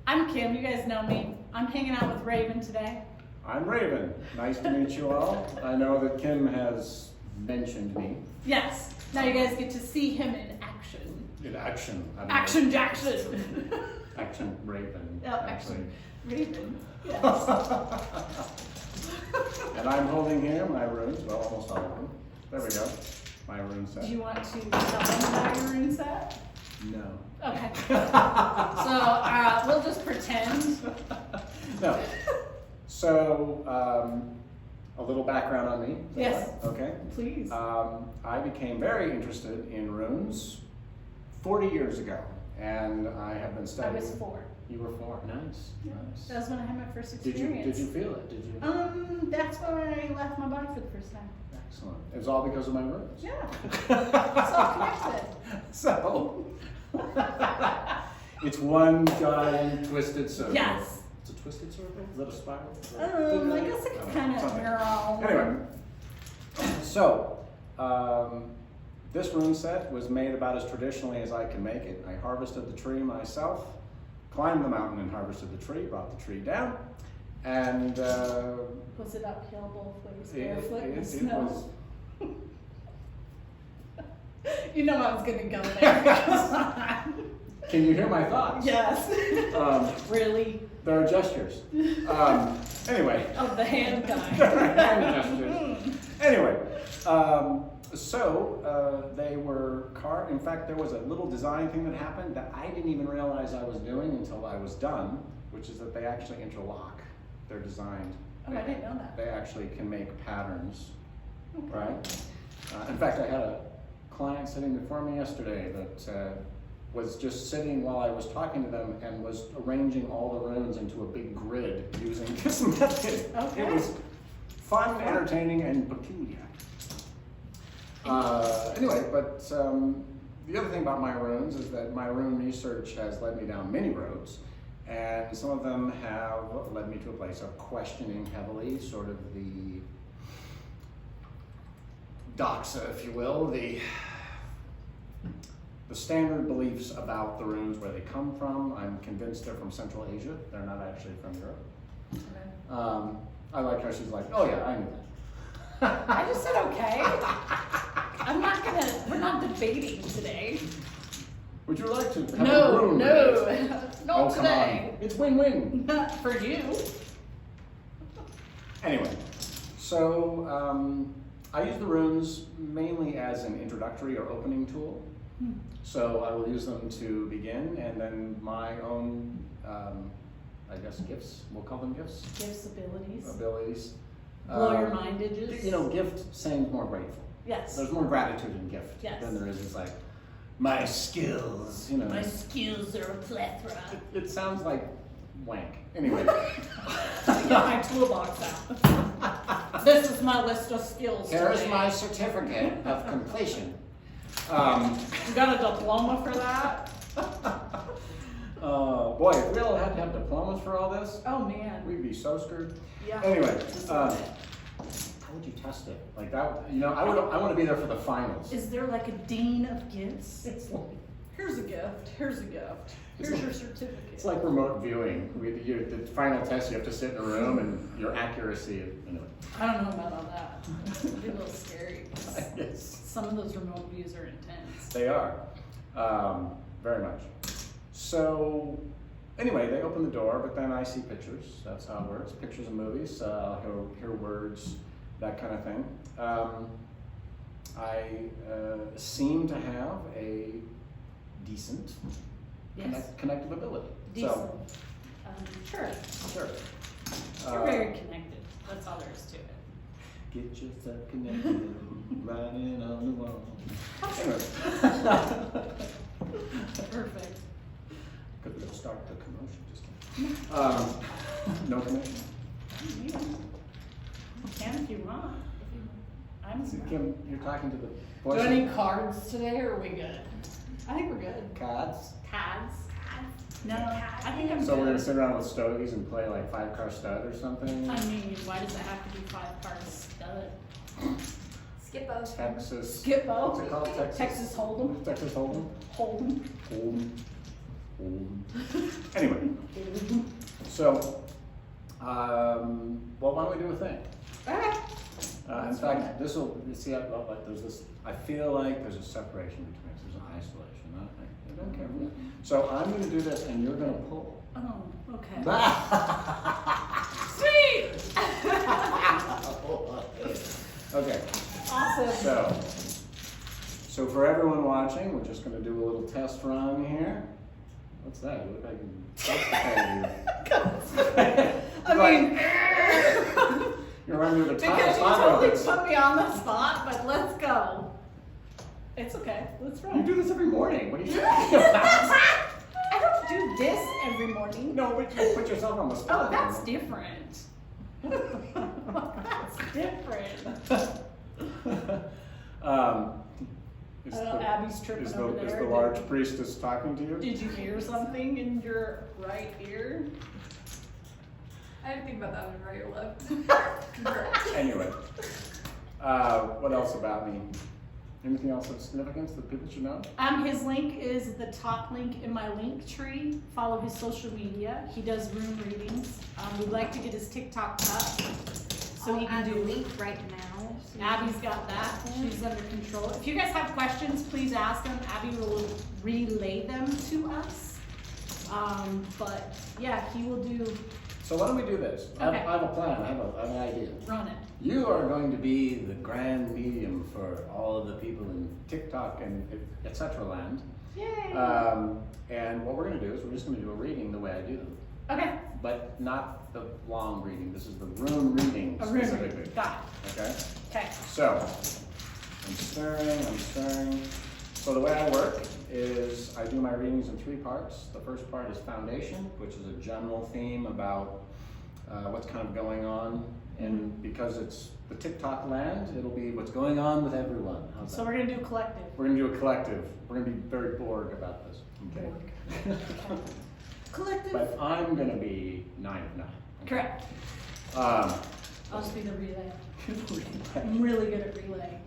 I'm Kim, you guys know me. I'm hanging out with Raven today. I'm Raven. Nice to meet you all. I know that Kim has mentioned me. Yes, now you guys get to see him in action. In action. I don't Action know. Jackson. Action Raven. Oh, actually. action Raven, yes. And I'm holding here my runes, well, almost all of them. There we go. My rune set. Do you want to tell them about your rune set? No. Okay. So we'll just pretend. No. So, a little background on me. Yes. Right? Okay. Please. I became very interested in runes 40 years ago, and I have been I studying. was 4. You were 4. Nice. Yeah. Nice. That was when I had my first Did experience. you feel it? Did you? That's when I left my body for the first time. Excellent. It was all because of my runes. Yeah. It's all connected. So, it's one giant twisted circle. Yes. It's a twisted circle? Is that a spiral? I guess it could kind of Something. mirror all. Anyway, so this rune set was made about as traditionally as I can make it. I harvested the tree myself, climbed the mountain and harvested the tree, brought the tree down, and Was it uphill both ways, barefoot in it snow? was. You know I was gonna go there. Can you hear my thoughts? Yes. Really? There are gestures. Anyway. Of the hand guy. Hand gestures. Anyway, they were carved. In fact, there was a little design thing that happened that I didn't even realize I was doing until I was done, which is that they actually interlock. They're designed. Oh, I didn't know that. They actually can make patterns, Okay. right? In fact, I had a client sitting before me yesterday that was just sitting while I was talking to them and was arranging all the runes into a big grid using this method. Okay. It was fun, entertaining, and peculiar. Anyway, but the other thing about my runes is that my rune research has led me down many roads, and some of them have led me to a place of questioning heavily, sort of the doxa, if you will, the standard beliefs about the runes, where they come from. I'm convinced they're from Central Asia. They're not actually from Europe. Okay. I like how she's like, oh yeah, I knew that. I just said okay. We're not debating today. Would you like to have a No, rune no, debate? not Oh, come today. on. It's win-win. Not for you. Anyway, so I use the runes mainly as an introductory or opening tool. So I will use them to begin, and then my own, I guess, gifts. We'll call them gifts. Gifts, abilities. Abilities. Blow your mindages. You know, gift sounds more grateful. Yes. There's more gratitude in gift Yes. than there is just like my skills. You know, My skills are a plethora. it sounds like wank. Anyway. Get my toolbox out. This is my list of skills. Here's today. my certificate of completion. You got a diploma for that? Boy, if we all had to have diplomas for all this, Oh man. we'd be so screwed. Yeah. Anyway, how would you test it? Like that, you know, I want to be there for the finals. Is there like a dean of gifts? It's like, Here's a gift. Here's a gift. It's Here's like- your certificate. it's like remote viewing. The final test, you have to sit in a room and your accuracy, you know. I don't know about all that. It'd be a little scary. Yes, Some of those remote views are intense. they are, very much. So, anyway, they open the door, but then I see pictures. That's how it works. Pictures of movies. I'll hear words, that kind of thing. I seem to have a decent Yes. connective ability. Decent. So, Sure. sure. You're very connected. That's all there is to it. Get yourself connected, riding on the wall. Anyway. Perfect. Could we start the commotion? Just kidding. No commotion. You can if you want. I'm Kim, you're talking to the Do voice I of need cards today or are we good? I think we're good. cards. Cards? No, I think I'm So we're gonna good. sit around with stogies and play like 5-car stud or something. I mean, why does it have to be 5 cards stud? Skippo. Texas. Skippo? What's it called? Texas Hold'em? Texas Hold'em. Hold'em. Hold'em. Hold'em. Anyway, So, well, why don't we do a thing? Okay. In fact, this will, you see, like there's this, I feel like there's a separation between us, there's an isolation. I don't care. So I'm going to do this and you're going to pull. Oh, okay. Sweet! Okay. Awesome. So for everyone watching, we're just going to do a little test run here. What's that? You look like I mean, you're under the top. because you totally put me on the spot, but let's go. It's okay. Let's run. You do this every morning. What are you talking about? I don't do this every morning. No, but you put yourself on the spot. Oh, that's different. That's different. Is Abby's tripping over there. Is the large priestess talking to you? Did you hear something in your right ear? I didn't think about that one, right or left. Anyway, what else about me? Anything else of significance that people should know? His link is the top link in my link tree. Follow his social media. He does room readings. We'd like to get his TikTok up so he can do do. link right now. Abby's got that. She's under control. If you guys have questions, please ask them. Abby will relay them to us. But yeah, he will do. So why don't we do this? Okay. I have a plan. I have an idea. Run it. You are going to be the grand medium for all of the people in TikTok and etc. land. Yay. And what we're going to do is we're just going to do a reading the way I do them. Okay. But not the long reading. This is the room reading A room specifically. reading. Got it. Okay? Okay. So, I'm stirring. So the way I work is I do my readings in 3 parts. The first part is foundation, which is a general theme about what's kind of going on. And because it's the TikTok land, it'll be what's going on with everyone. How's So that? we're gonna do a collective. We're going to do a collective. We're going to be very Borg about this. Okay. Okay. Collective. But I'm going to be 9 of 9. Okay? Correct. Um, I'll just be the relay. I'm really good at relay.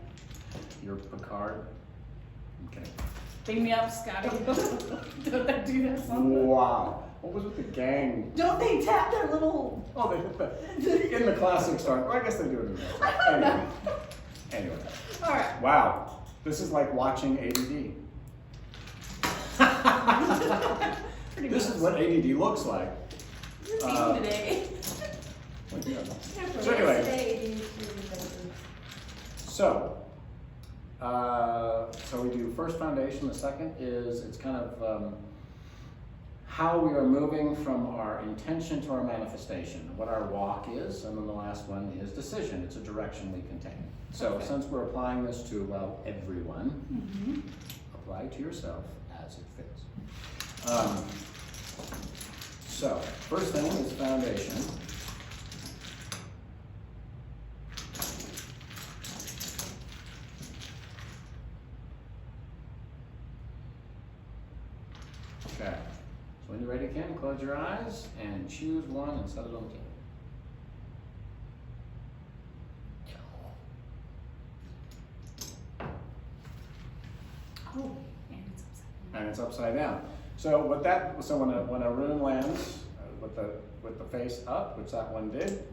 You're Picard. Okay. Bring me up, Scotty. Don't they do that something? Wow. What was with the gang? Don't they tap their little? Oh, they hit the in the classic Star. Well, I guess they do it in the I don't know. Anyway. All right. Wow. This is like watching ADD. Pretty This much. is what ADD looks like. You're mean today. So anyway, Today, so we do first foundation. The second is it's kind of how we are moving from our intention to our manifestation, what our walk is, and then the last one is decision. It's a direction we can take. So Okay. since we're applying this to, well, everyone, Mm-hmm. apply to yourself as it fits. So first thing is foundation. Okay. So when you're ready, Kim, close your eyes and choose one and set it on the table. Oh, and it's upside down. And it's upside down. So when a rune lands with the face up, which that one did,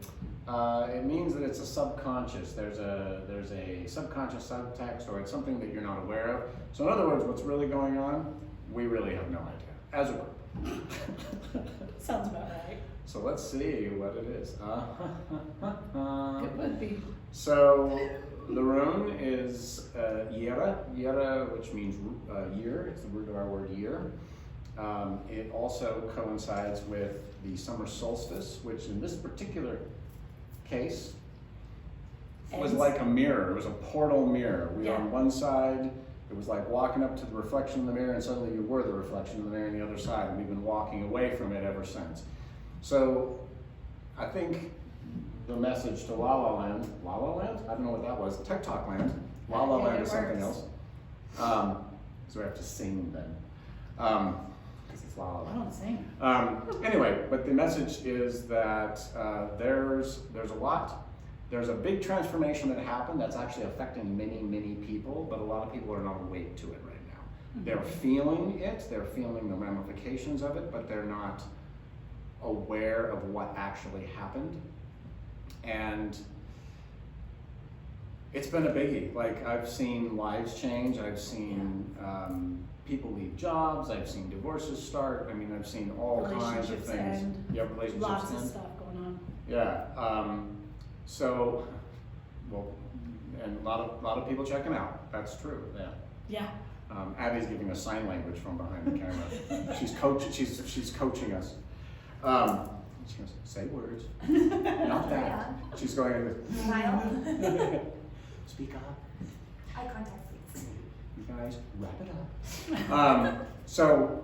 it means that it's a subconscious. There's a subconscious subtext, or it's something that you're not aware of. So in other words, what's really going on, we really have no idea as a group. Sounds about right. So let's see what it is. It would be. So the rune is yera, which means year. It's the root of our word year. It also coincides with the summer solstice, which in this particular case was like a mirror. It was a portal mirror. We were on one side. It was like walking up to the reflection in the mirror, and suddenly you were the reflection in the mirror on the other side, and we've been walking away from it ever since. So I think the message to La La Land, I don't know what that was, TikTok Land, La La Land is something else. So we have to sing then, because it's La La I Land. don't sing. Anyway, but the message is that there's a lot. There's a big transformation that happened that's actually affecting many, many people, but a lot of people are not awake to it right now. Mm-hmm. They're feeling it, they're feeling the ramifications of it, but they're not aware of what actually happened. And it's been a biggie. Like, I've seen lives change, I've seen people leave jobs, I've seen divorces start. I mean, I've seen all kinds of things. End. Yeah, relationships Lots of end. stuff going on. Yeah. So, well, and a lot of people checking out. That's true. Yeah. Yeah. Abby's giving us sign language from behind the camera. She's coaching us. She goes, say words, not that. She's going with Smile. speak up. Eye contact, please. You guys, wrap it up. So,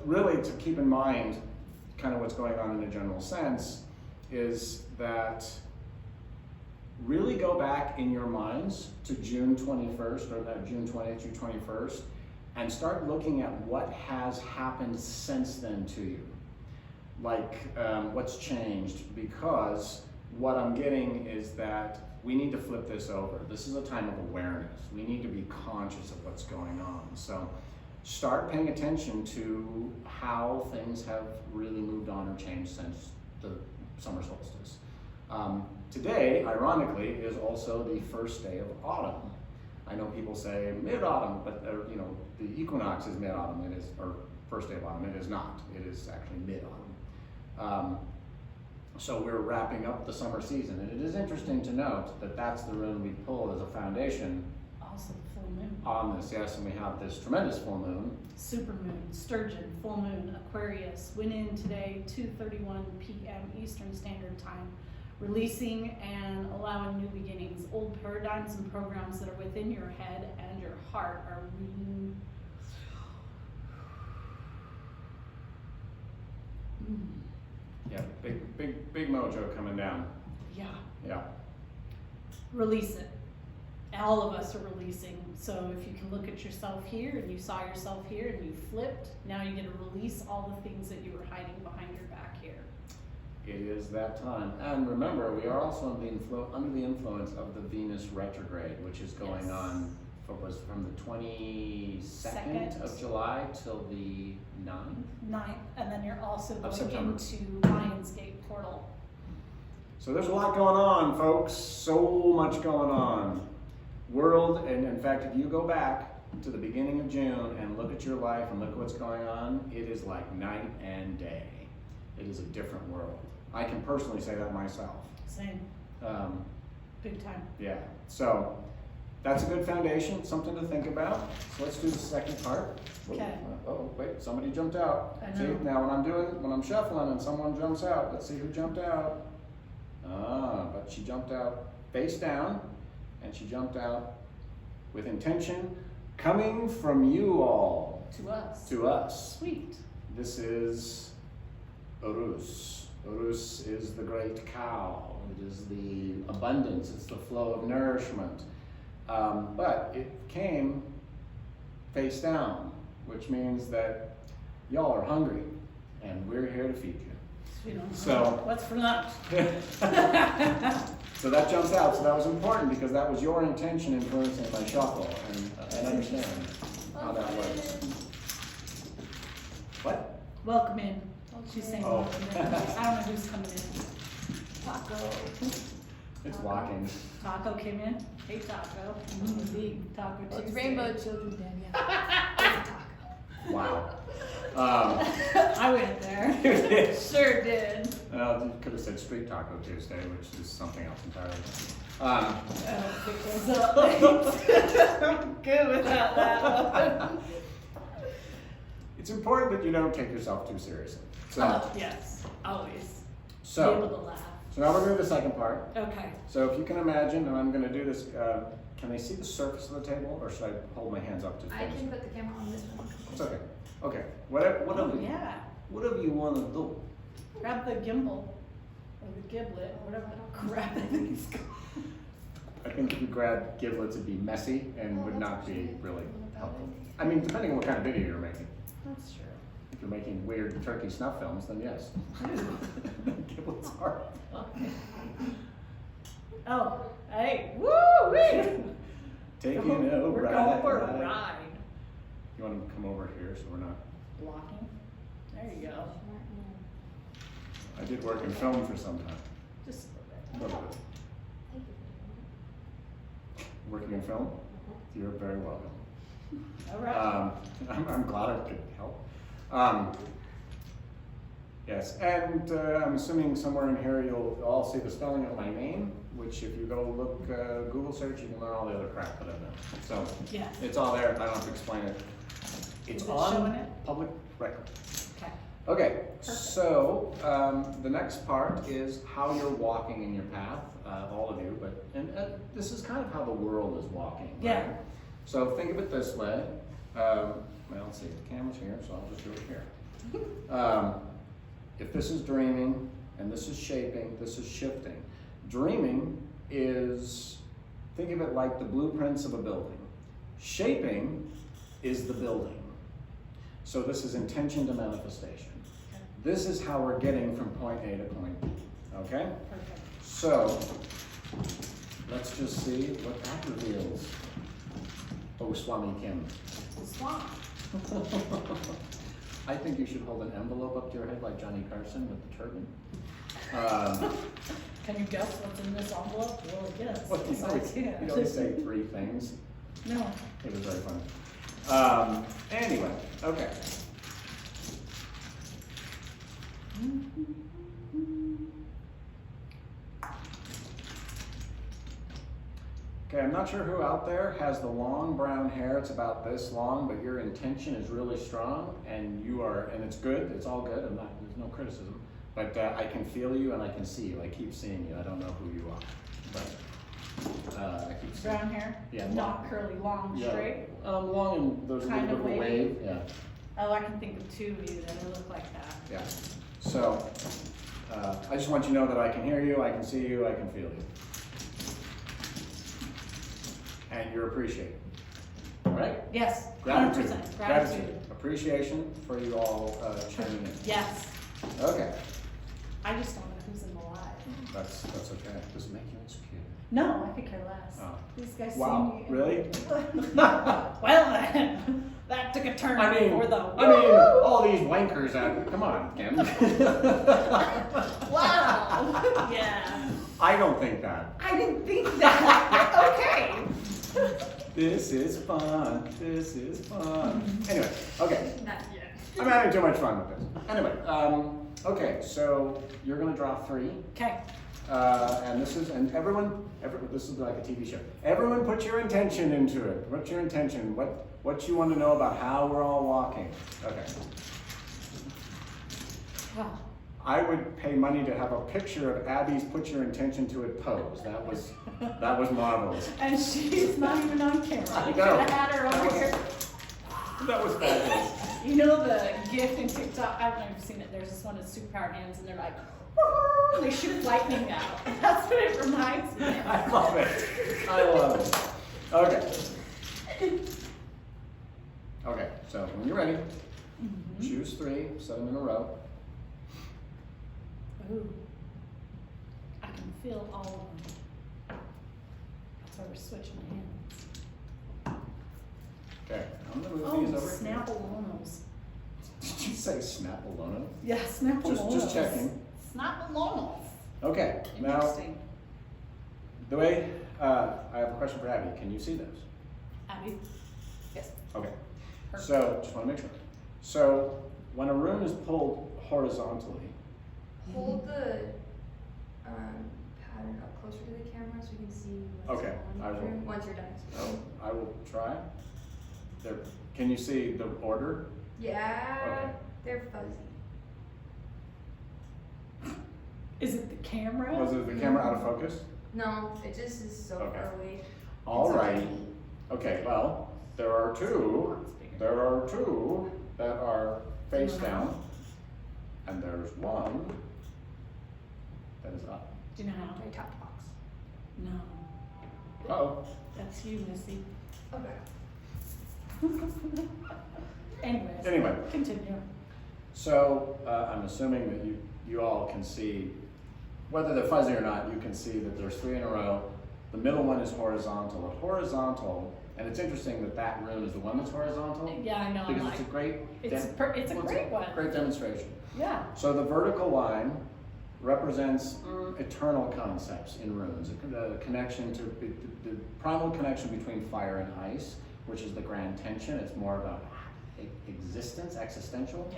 really, to keep in mind, kind of what's going on in a general sense, is that really go back in your minds to June 21st, or that June 20th, June 21st, and start looking at what has happened since then to you. Like, what's changed, because what I'm getting is that we need to flip this over. This is a time of awareness. We need to be conscious of what's going on. So start paying attention to how things have really moved on or changed since the summer solstice. Today, ironically, is also the first day of autumn. I know people say mid-autumn, but the equinox is mid-autumn. It is, or first day of autumn. It is not. It is actually mid-autumn. So we're wrapping up the summer season, and it is interesting to note that that's the rune we pull as a foundation Also the full moon. on this. Yes, and we have this tremendous full moon. Supermoon, Sturgeon, full moon, Aquarius, went in today, 2:31 p.m. Eastern Standard Time, releasing and allowing new beginnings. Old paradigms and programs that are within your head and your heart are being Yeah, big mojo coming down. Yeah. Release it. All of us are releasing. So if you can look at yourself here and you saw yourself here and you flipped, now you get to release all the things that you were hiding behind your back here. It is that time. And remember, we are also under the influence of the Venus retrograde, which is going Yes. on from the 22nd Second. of July till the 9th. 9th, and then you're also going September. into Lionsgate portal. So there's a lot going on, folks. So much going on. World, and in fact, if you go back to the beginning of June and look at your life and look at what's going on, it is like night and day. It is a different world. I can personally say that myself. Same. Big time. Yeah, so that's a good foundation, something to think about. So let's do the second part. Okay. Oh, wait, somebody jumped out. I See, know. now when I'm shuffling and someone jumps out, let's see who jumped out. But she jumped out face down, and she jumped out with intention coming from you all To us. to us. Sweet. This is Urus. Urus is the great cow. It is the abundance. It's the flow of nourishment. But it came face down, which means that y'all are hungry, and we're here to feed you. Sweet. So- What's for lunch? So that jumps out. So that was important because that was your intention influencing my shuffle, and understand how that works. What? Welcome in. She's saying Oh. welcome in. I don't know who's coming in. Taco. It's walking. Taco came in. Hey, Taco. Big Taco Well, it's Tuesday. Rainbow Children Day, yeah. Wow. I went there. Sure did. You could have said Street Taco Tuesday, which is something else entirely. I don't think those up. I'm good without that one. It's important that you don't take yourself too seriously. So, Yes, always. Be so, able to laugh. so now we're doing the second part. Okay. So if you can imagine, and I'm going to do this, can they see the surface of the table, or should I hold my hands up to I face? can put the camera on this one. It's okay. Okay. Whatever Yeah. you want to do. Grab the gimbal or the giblet, whatever the crap it is called. I think if you grab giblets, it'd be messy and would not be really helpful. I mean, depending on what kind of video you're making. That's true. If you're making weird turkey snuff films, then yes. Giblets are. Oh, hey, woo! Taking a We're ride. going for a ride. You want to come over here so we're not. Blocking. There you go. I did work in film for some time. Just A little bit. Working in film? You're very welcome. all right. I'm glad I could help. Yes, and I'm assuming somewhere in here you'll all see the spelling of my name, which if you go look, Google search, you can learn all the other crap that I know. So Yes. it's all there, I don't have to explain it. It's Is it showing on it? public record. Okay. Okay, so the next part is how you're walking in your path, all of you, but this is kind of how the world is walking. Right? Yeah. So think of it this way. Well, let's see, the camera's here, so I'll just do it here. If this is dreaming, and this is shaping, this is shifting. Dreaming is, think of it like the blueprints of a building. Shaping is the building. So this is intention to manifestation. Okay. This is how we're getting from point A to point B, okay? Perfect. So, let's just see what that reveals. Oh, Swami Kim. Swamp. I think you should hold an envelope up to your head like Johnny Carson with the turban. Can you guess what's in this envelope? Well, yes. Well, Yes, I can. you always say 3 things. No. It was very funny. Anyway, okay. Okay, I'm not sure who out there has the long brown hair. It's about this long, but your intention is really strong, and you are, and it's good. It's all good. There's no criticism. But I can feel you and I can see you. I keep seeing you. I don't know who you are, but I keep seeing. Brown hair? Yeah. Not curly, long, straight? Long and there's a little Kind bit of of a wavy? wave. Yeah. Oh, I can think of 2 of you that look like that. Yeah. So I just want you to know that I can hear you, I can see you, I can feel you. And you're appreciated. All right? Yes, Gratitude. 100%. Gratitude. Appreciation for you all chiming in. Yes. Okay. I just don't know who's in the live. That's okay. Does it make you insecure? No, I could care less. Oh. These guys Wow, see me. really? Well then, that took a turn for the all these wankers out. Come on, Kim. Wow. Yeah. I don't think that. I didn't think that. Okay. This is fun. This is fun. Anyway, okay. Not yet. I'm having too much fun with this. Anyway, okay, so you're gonna draw 3. Okay. And this is like a TV show. Everyone put your intention into it. What's your intention? What you want to know about how we're all walking? Okay. Wow. I would pay money to have a picture of Abby's put your intention to it pose. That was marvelous. And she's not even on camera. I You know. could have had her over here. That was fabulous. You know the gift in TikTok? I don't know if you've seen it. There's this one with superpower hands, and they're like, and they shoot lightning out. That's what it reminds me of. I love it. I love it. Okay. Okay, so when you're ready, choose 3, set them in a row. Ooh. I can feel all of them. That's why we're switching hands. Okay, I'm gonna move Oh, these over. Snapalonos. Did you say Snapalono? Yeah, Snapalonos. Just checking. Snapalonos. Okay, now Interesting. the way I have a question for Abby. Can you see those? Abby? Yes. Okay. Perfect. So just want to make sure. So when a rune is pulled horizontally, Hold the pattern up closer to the camera so we can see what's Okay, on I each will. room once you're done. I will try. There. Can you see the order? Yeah, Okay. they're fuzzy. Is it the camera? Was it the camera out of focus? No, it just is so Okay. far away. All It's right. okay. Okay. Well, there are 2. There are 2 that are face down, and there's 1 that is up. Do you know how? My top box. No. Uh-oh. That's you, Missy. Okay. Anyways. Anyway. Continue. So I'm assuming that you all can see, whether they're fuzzy or not, you can see that there's 3 in a row. The middle one is horizontal. At horizontal, and it's interesting that rune is the one that's horizontal. Yeah, I know. I'm Because like, it's a great, it's a great one. great demonstration. Yeah. So the vertical line represents eternal concepts in runes, the connection to the primal connection between fire and ice, which is the grand tension. It's more about existence, existential,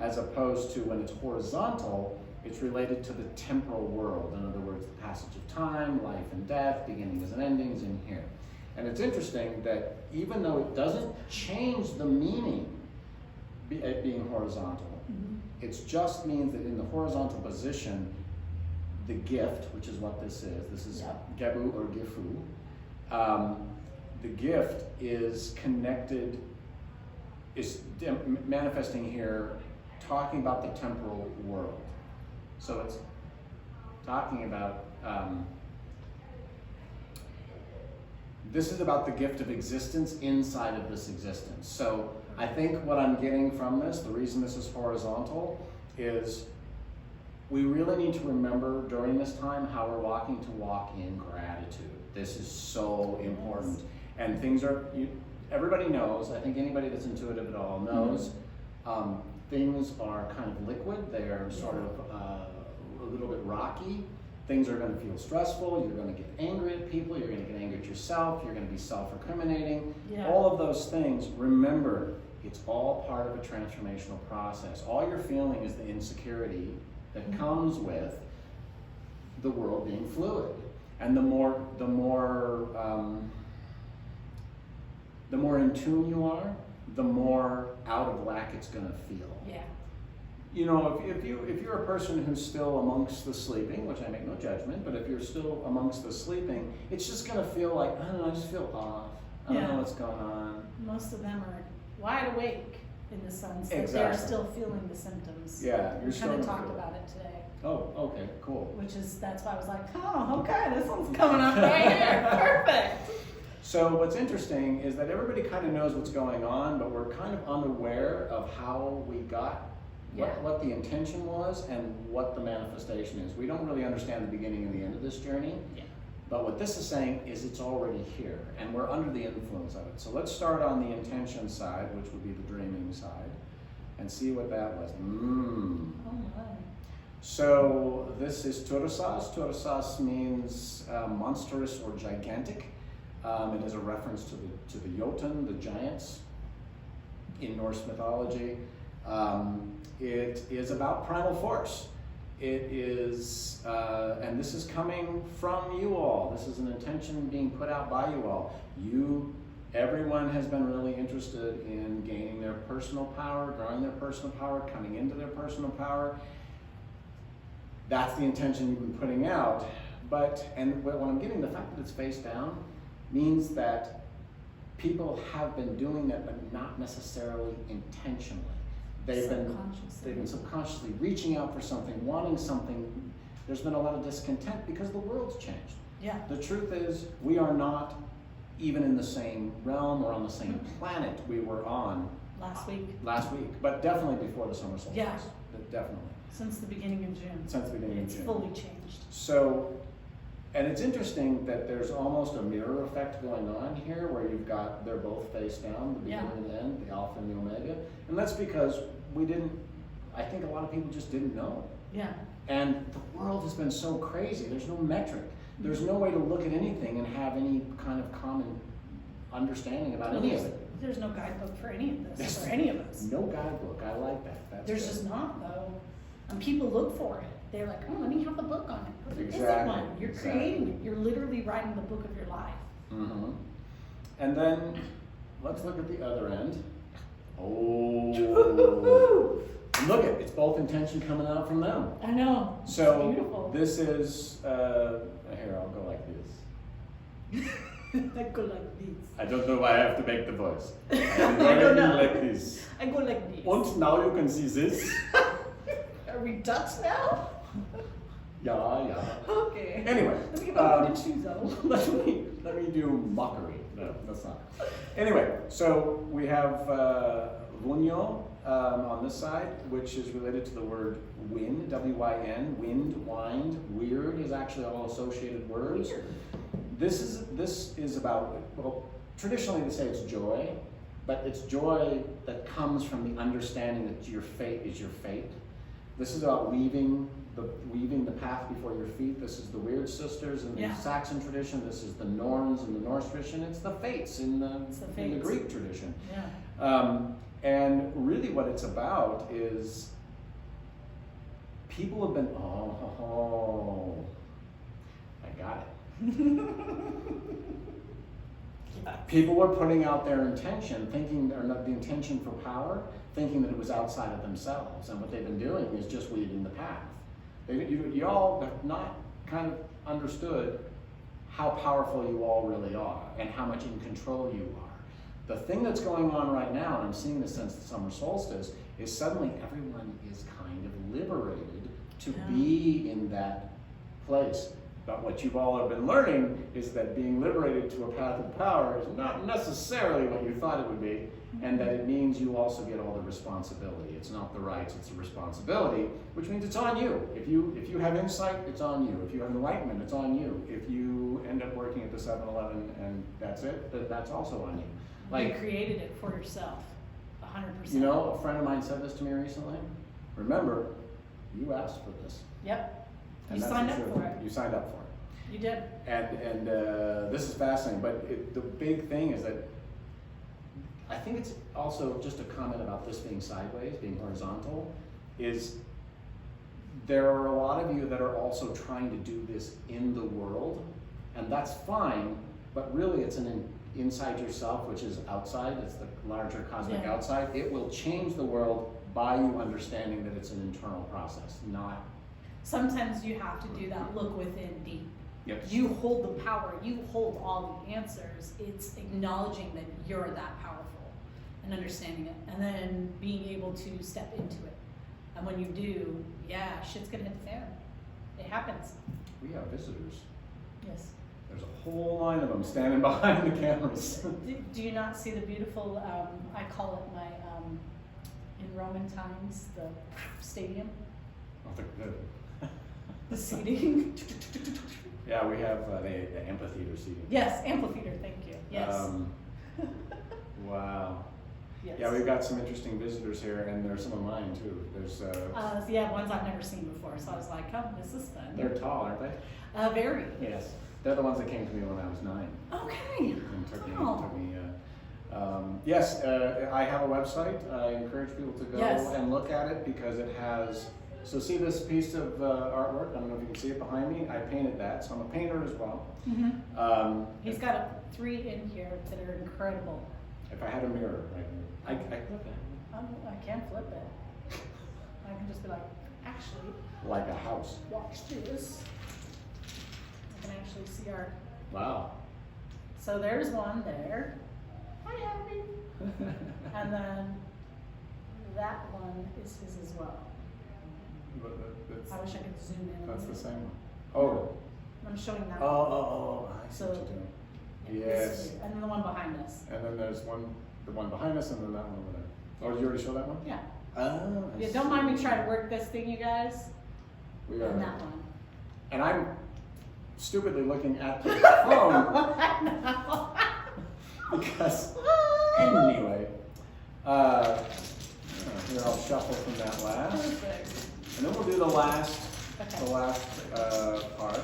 as opposed to when it's horizontal, it's related to the temporal world. In other words, the passage of time, life and death, beginnings and endings in here. And it's interesting that even though it doesn't change the meaning, it being horizontal, it just means that in the horizontal position, the gift, which is what this is Gebu or Gifu, the gift is connected, is manifesting here, talking about the temporal world. So it's talking about, this is about the gift of existence inside of this existence. So I think what I'm getting from this, the reason this is horizontal, is we really need to remember during this time how we're walking to walk in gratitude. This is so important. And things are, everybody knows, I think anybody that's intuitive at all knows, things are kind of liquid. They're sort of a little bit rocky. Things are going to feel stressful. You're going to get angry at people. You're going to get angry at yourself. You're going to be self-recriminating. All of those things, remember, it's all part of a transformational process. All you're feeling is the insecurity that comes with the world being fluid. And the more in tune you are, the more out of whack it's going to feel. Yeah. You know, if you're a person who's still amongst the sleeping, which I make no judgment, but if you're still amongst the sleeping, it's just going to feel like, I don't know, I just feel off. I don't know what's going on. Most of them are wide awake in the sense that Exactly. they're still feeling the symptoms. Yeah, you're We still kind of gonna talked feel it. about it today. Oh, okay, cool. That's why I was like, oh, okay, this one's coming up right here. Perfect. So what's interesting is that everybody kind of knows what's going on, but we're kind of unaware of how we got what the intention was and what the manifestation is. We don't really understand the beginning and the end of this journey. Yeah. But what this is saying is it's already here, and we're under the influence of it. So let's start on the intention side, which would be the dreaming side, and see what that was. Oh my. So this is Turasas. Turasas means monstrous or gigantic. It is a reference to the Jotun, the giants, in Norse mythology. It is about primal force. It is, and this is coming from you all. This is an intention being put out by you all. Everyone has been really interested in gaining their personal power, growing their personal power, coming into their personal power. That's the intention you've been putting out. And what I'm getting, the fact that it's face down means that people have been doing that, but not necessarily intentionally. They've been subconsciously reaching out for something, wanting something. There's been a lot of discontent because the world's changed. Yeah. The truth is, we are not even in the same realm or on the same planet we were on Last week. but definitely before the summer solstice. Yeah. Definitely. Since the beginning of June. Since the beginning of June. It's fully changed. So, and it's interesting that there's almost a mirror effect going on here where they're both face down, the beginning and the end, the alpha and the omega. And that's because I think a lot of people just didn't know. Yeah. And the world has been so crazy, there's no metric. There's no way to look at anything and have any kind of common understanding about any of it. There's no guidebook for any of this, for any of us. No guidebook, I like that. There's just not, though. And people look for it. They're like, oh, let me have a book on it. There isn't one. You're creating it. You're literally writing the book of your life. Mm-hmm. And then, let's look at the other end. Oh. And look it's both intention coming out from them. I know. So, it's beautiful. This is, here, I'll go like this. I go like this. I don't know why I have to make the voice. I don't know. Like this. I go like this. And now you can see this. Are we Dutch now? Yeah. Okay. Anyway. Let me get my wooden shoes on. let me do mockery. No, that's not. Anyway, so we have Vunyo on this side, which is related to the word wind, W-Y-N, wind, wind. Weird is actually all associated words. Weird. This is about, well, traditionally they say it's joy, but it's joy that comes from the understanding that your fate is your fate. This is about weaving the path before your feet. This is the Weird Sisters in the Yeah. Saxon tradition. This is the Norns in the Norse tradition. It's the Fates in the Fates. Greek tradition. Yeah. And really what it's about is people have been, I got it. People were putting out their intention, thinking, or not the intention for power, thinking that it was outside of themselves. And what they've been doing is just weaving the path. You all have not kind of understood how powerful you all really are and how much in control you are. The thing that's going on right now, and I'm seeing this since the summer solstice, is suddenly everyone is kind of liberated to be in that place. But what you've all have been learning is that being liberated to a path of power is not necessarily what you thought it would be, and that it means you also get all the responsibility. It's not the rights, it's the responsibility, which means it's on you. If you have insight, it's on you. If you have enlightenment, it's on you. If you end up working at the 7-Eleven and that's it, then that's also on you. You created it for yourself, 100%. You know, a friend of mine said this to me recently. Remember, you asked for this. Yep. And You that's signed the up truth. for it. You signed up for it. You did. And this is fascinating, but the big thing is that I think it's also just a comment about this being sideways, being horizontal, is there are a lot of you that are also trying to do this in the world, and that's fine, but really it's inside yourself, which is outside, it's the larger cosmic outside. It will change the world by you understanding that it's an internal process, not... Sometimes you have to do that look within deep. Yep. You hold the power, you hold all the answers. It's acknowledging that you're that powerful and understanding it, and then being able to step into it. And when you do, shit's gonna hit the fan. It happens. We have visitors. Yes. There's a whole line of them standing behind the cameras. Do you not see the beautiful, I call it my, in Roman times, the stadium, the seating? Yeah, we have the amphitheater seating. Yes, amphitheater, thank you, yes. Wow. Yes. Yeah, we've got some interesting visitors here, and there's some of mine too. There's ones I've never seen before, so I was like, oh, this is fun. they're tall, aren't they? Very. Yes. They're the ones that came to me when I was 9. Okay. And took me. Oh. Yes, I have a website. I encourage people to go Yes. and look at it because it has. So see this piece of artwork? I don't know if you can see it behind me. I painted that, so I'm a painter as well. Mm-hmm. He's got 3 in here that are incredible. If I had a mirror right here, I flip it. I can't flip it. I can just be like, actually, Like a house. watch this. I can actually see our. Wow. So there's one there. Hi, Abby. And then that one is his as well. I wish I could zoom in. That's the same one. Oh. I'm showing that. Oh, I see So- what you're doing. This Yes. here, and then the one behind us. And then there's the one behind us, and then that one over there. Oh, did you already show that one? Yeah. Oh. I Yeah, don't mind me see. trying to work this thing, you guys. We And are. that one. And I'm stupidly looking at the phone I know. because, anyway, here I'll shuffle from that last, Perfect. and then we'll do the last Okay. part.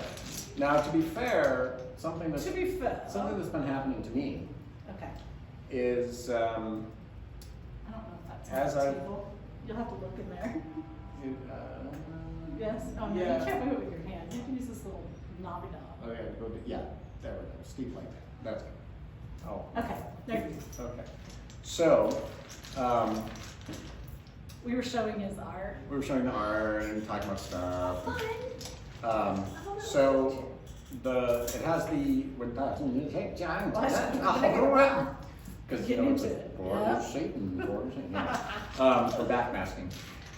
Now, to be fair, something To be fair. that's been happening to me Okay. is I don't know if that's As on the I- table. You'll have to look in there. it, Yes? Oh, no, Yeah. you can't move it with your hand. You can use this little knobby knob. oh yeah, there we go, steep like that. That's good. Oh. Okay, there you go. Okay. So, We were showing his art. we were showing the art and talking about stuff. Fun. So it has the because you Get know it's into like it. Lord Yeah. Satan, Lord Satan. For backmasking.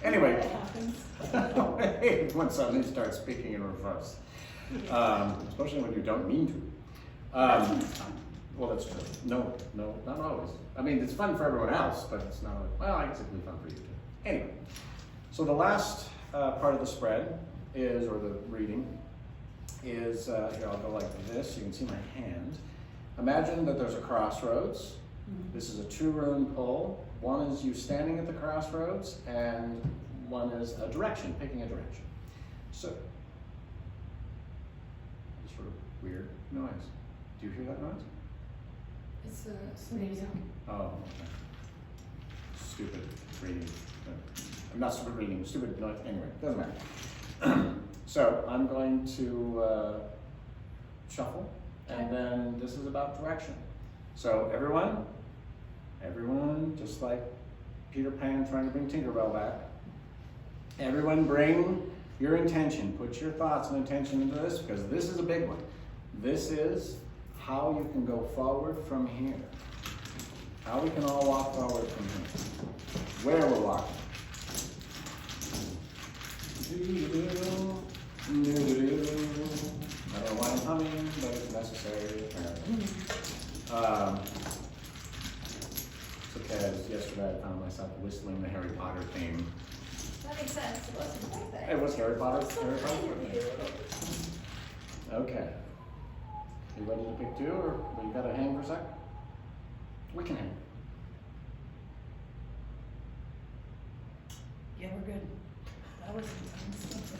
That Anyway, happens. when somebody starts speaking in reverse, especially when you don't mean to. That's when it's fun. Well, that's true. No, not always. I mean, it's fun for everyone else, but it's not always. Well, I guess it can be fun for you too. Anyway, so the last part of the spread is, or the reading, is, here I'll go like this, you can see my hand. Imagine that there's a crossroads. This is a 2-rune pull. One is you standing at the crossroads, and one is is a direction, picking a direction. So, sort of weird noise. Do you hear that noise? It's Music. Oh, okay. Stupid reading. I'm not stupid reading, stupid noise. Anyway, doesn't matter. So I'm going to shuffle, and then this is about direction. So everyone, just like Peter Pan trying to bring Tinkerbell back, everyone bring your intention. Put your thoughts and intention into this, because this is a big one. This is how you can go forward from here. How we can all walk forward from here. Where we're walking. I don't know why I'm humming, but it's necessary apparently. It's okay, yesterday I found myself whistling the Harry Potter theme. That makes sense. It wasn't like that. It was Harry Potter. So Harry kind Potter. of you. Okay. You ready to pick two, or you gotta hang for a sec? We can hang. Yeah, we're good. That was intense.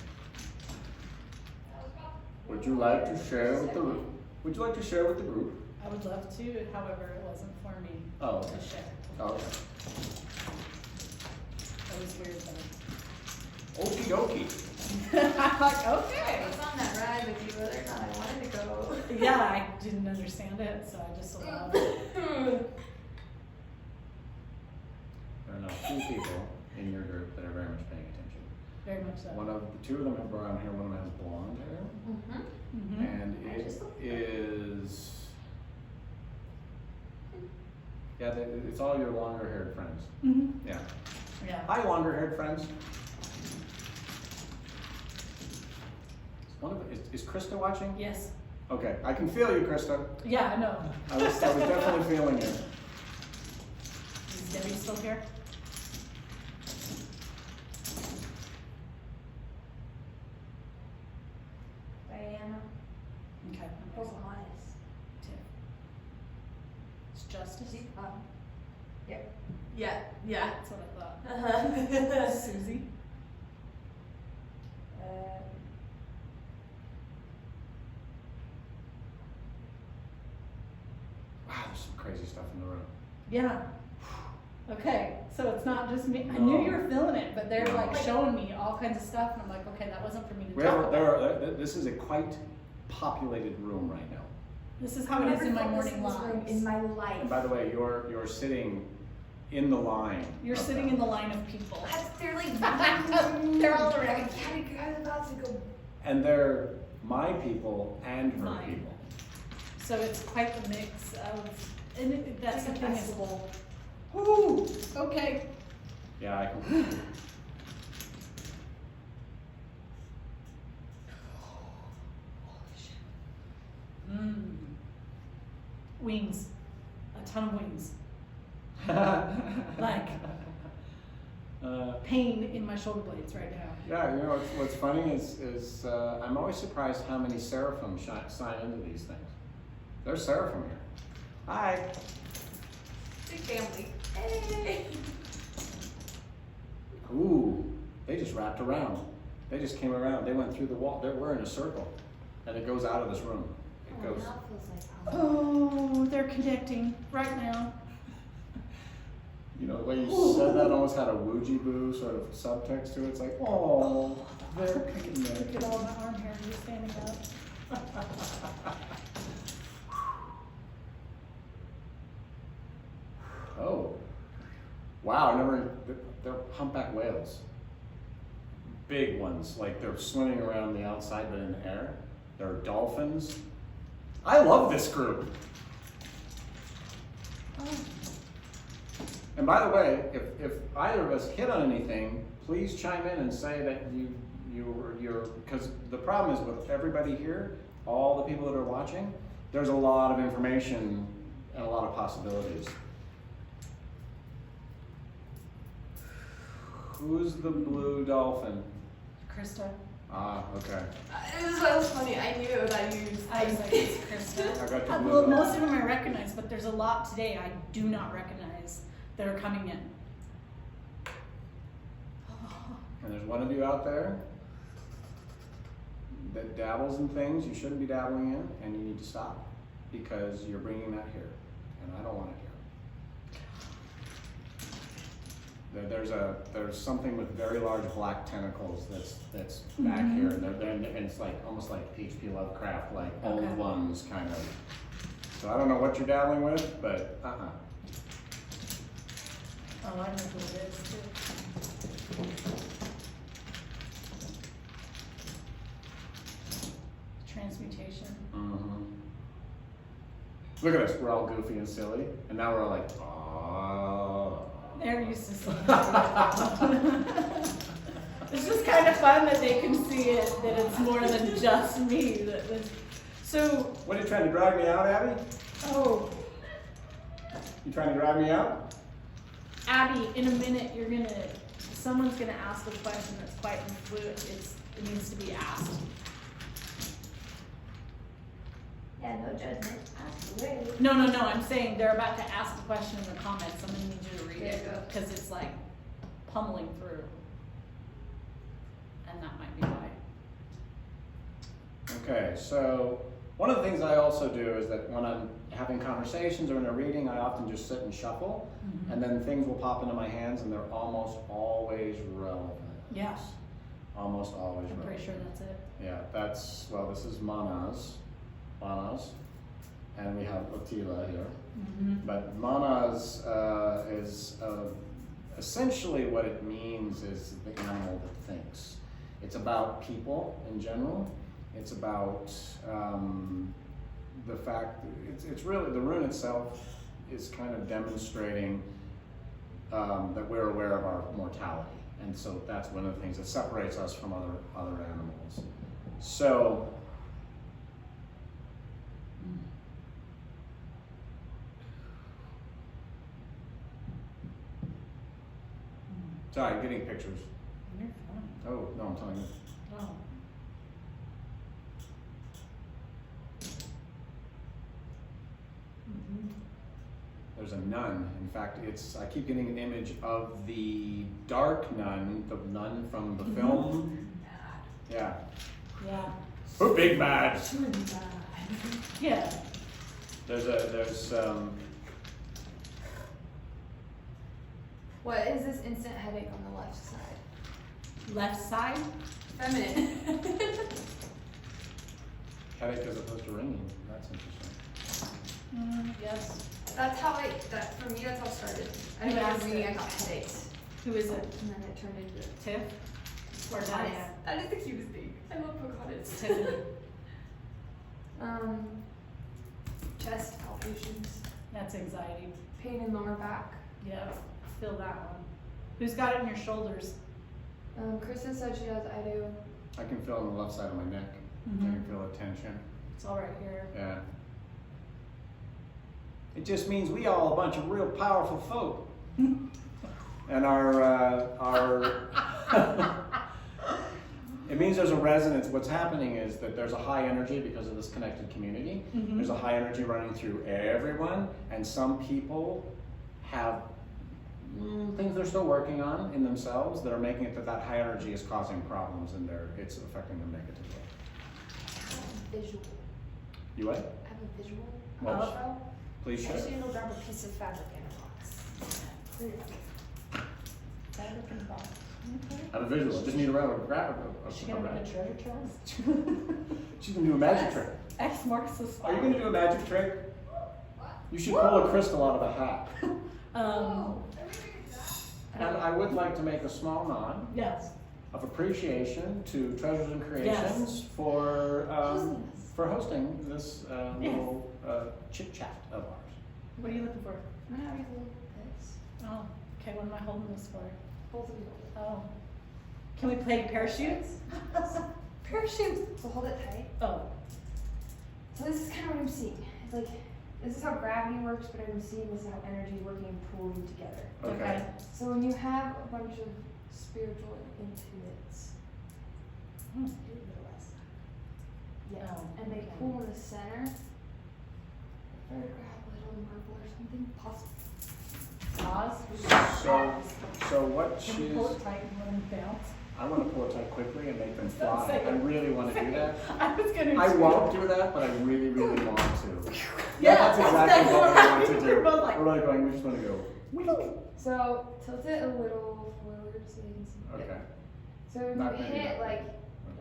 Would you like to share with the group? Would you like to share with the group? I would love to, however, it wasn't for me Oh, to okay. share. Oh, okay. That was weird though. Okie dokie. I'm like, I okay. was on that ride with you, whether or not I wanted to go. Yeah, I didn't understand it, so I just allowed it. There are now two people in your group that are very much paying attention. Very much so. One of the two of them have brown hair, one of them has blonde hair. Mm-hmm. And I it just looked is, yeah, it's all your longer haired friends. Mm-hmm. Yeah. Yeah. Hi, longer haired friends. Is Krista watching? Yes. Okay, I can feel you, Krista. Yeah, I know. I was definitely feeling it. Is Debbie still here? Diana. Okay. Pocahontas. It's Justice. Yep. Yeah. Yeah. That's what I thought. Uh-huh. Susie. Wow, there's some crazy stuff in the room. Yeah. Okay, so it's not just me. I No. knew you were feeling it, but they're No. like showing me all kinds of stuff, and I'm like, okay, that wasn't for me to We talk have, about. this is a quite populated room right now. This is how it is in my morning lives. In lives. my life. And by the way, you're sitting in the line. You're of sitting them. in the line of people. They're like, They're all around. I'm about to go. And they're my people and her Mine. people. So it's quite the mix of, and that's the Like a thing is, festival. whoo, okay. Yeah, I can. Wings, a ton of wings. Like pain in my shoulder blades right now. Yeah, you know what's funny is I'm always surprised how many seraphim sign into these things. There's seraphim here. Hi. Big family. Hey. Ooh, they just wrapped around. They just came around. They went through the wall. We're in a circle, and it goes out of this room. It goes. Now it feels like Oh, they're connecting right now. You know, the way you said that almost had a woojie boo sort of subtext to it. It's like, oh, they're Look connecting. at all my arm hair just standing up. Oh, wow! They're humpback whales. Big ones, like they're swimming around the outside, but in the air. There are dolphins. I love this group. Oh. And by the way, if either of us hit on anything, please chime in and say that you're because the problem is with everybody here, all the people that are watching, there's a lot of information and a lot of possibilities. Who's the blue dolphin? Krista. Ah, okay. It was so funny. I knew it. I was like, it's Krista. I got the blue Well, dolphin. most of them I recognize, but there's a lot today I do not recognize that are coming in. And there's one of you out there that dabbles in things you shouldn't be dabbling in, and you need to stop because you're bringing that here, and I don't want it here. There's something with very large black tentacles that's back here, and it's like almost like H.P. Lovecraft, like old ones kind of. So I don't know what you're dabbling with, but Oh, I know who it is too. Transmutation. Look at us, we're all goofy and silly, and now we're all like, oh. They're used to seeing it. It's just kind of fun that they can see it, that it's more than just me. So. What are you trying to drag me out, Abby? Oh. You trying to drag me out? Abby, in a minute, someone's gonna ask a question that's quite fluid. It needs to be asked. Yeah, no judgment. Ask away. No, I'm saying they're about to ask a question in the comments. I'm gonna need you to read There it, you go. because it's like pummeling through. And that might be why. Okay, so one of the things I also do is that when I'm having conversations or in a reading, I often just sit and shuffle, and then things will pop into my hands, and they're almost always relevant. Yeah. Almost always I'm relevant. pretty sure that's it. Yeah, this is manas, and we have Otila here. But manas is essentially what it means is the animal that thinks. It's about people in general. It's about the fact, it's really, the rune itself is kind of demonstrating that we're aware of our mortality. And so that's one of the things that separates us from other animals. So, sorry, getting pictures. You're fine. Oh, no, I'm telling you. Oh. There's a nun. In fact, I keep getting an image of the dark nun, the nun from the film. Yeah. Yeah. Oh, big bad. Yeah. There's What is this instant headache on the left side? Left side? Feminine. headache as opposed to ringing. That's interesting. Yes. That's how for me, that's how it started. I Who didn't asked reading, it? I got headaches. Who is it? And then it turned into Tiff? Or Pocahontas. Diane? That is the cutest thing. I love Pocahontas. Tiffany. Chest palpitations, That's anxiety. pain in lower back. Yeah. Feel that one. Who's got it in your shoulders? Kristen said she does, I do. I can feel on the left side of my neck. I can feel a tension. It's all right here. Yeah. It just means we all a bunch of real powerful folk. And it means there's a resonance. What's happening is that there's a high energy because of this connected community. There's a high energy running through everyone, and some people have things they're still working on in themselves that are making it that high energy is causing problems and it's affecting them negatively. I have a visual. You what? I have a visual. Well, please share. Actually, go grab a piece of fabric in a box. Fabric in the box. Okay. I have a visual. Just need a grab Is she gonna make a treasure chest? She's gonna do a magic trick. X marks the spot. Are you gonna do a magic trick? You should pull a crystal out of a hat. And I would like to make a small nod Yes. of appreciation to Treasures and Creations for hosting this little chit chat of ours. What are you looking for? I'm gonna have you hold this. Oh, okay. What am I holding this for? Both of you hold Oh. Can we play parachutes? Parachutes. it. So hold it tight. Oh. So this is kind of what I'm seeing. It's like, this is how gravity works, but I'm seeing this is how energy is working and pulling together. Okay. So when you have a bunch of spiritual intimates, yeah, Oh, and they okay. pull in the center, or grab a little marble or something, possible. Pause. So what Can we she's pull it tight and let him bounce? I want to pull it tight quickly and make them Don't fly. say I it. really want to do that. I was gonna. I won't do that, but I really, really want to. Yeah, that's exactly what we want to do. We're both like. We're really going, we just want to go. So tilt it a little forward so you can see it. Okay. So when Not you maybe hit not. like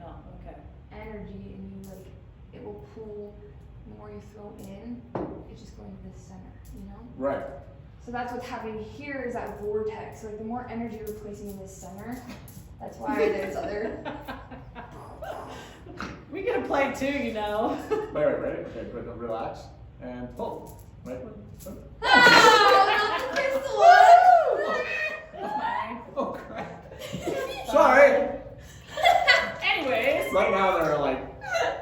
Oh, okay. energy and you like, it will pull the more you throw in, it's just going to the center, you know? Right. So that's what's happening here is that vortex. So like the more energy you're placing in this center, that's why there's other. We get to play too, you know. Wait, ready? Okay, good. Relax. And pull. Right. Oh, not the crystal one! That's mine. Oh, crap. Sorry. Anyways. Right now there are like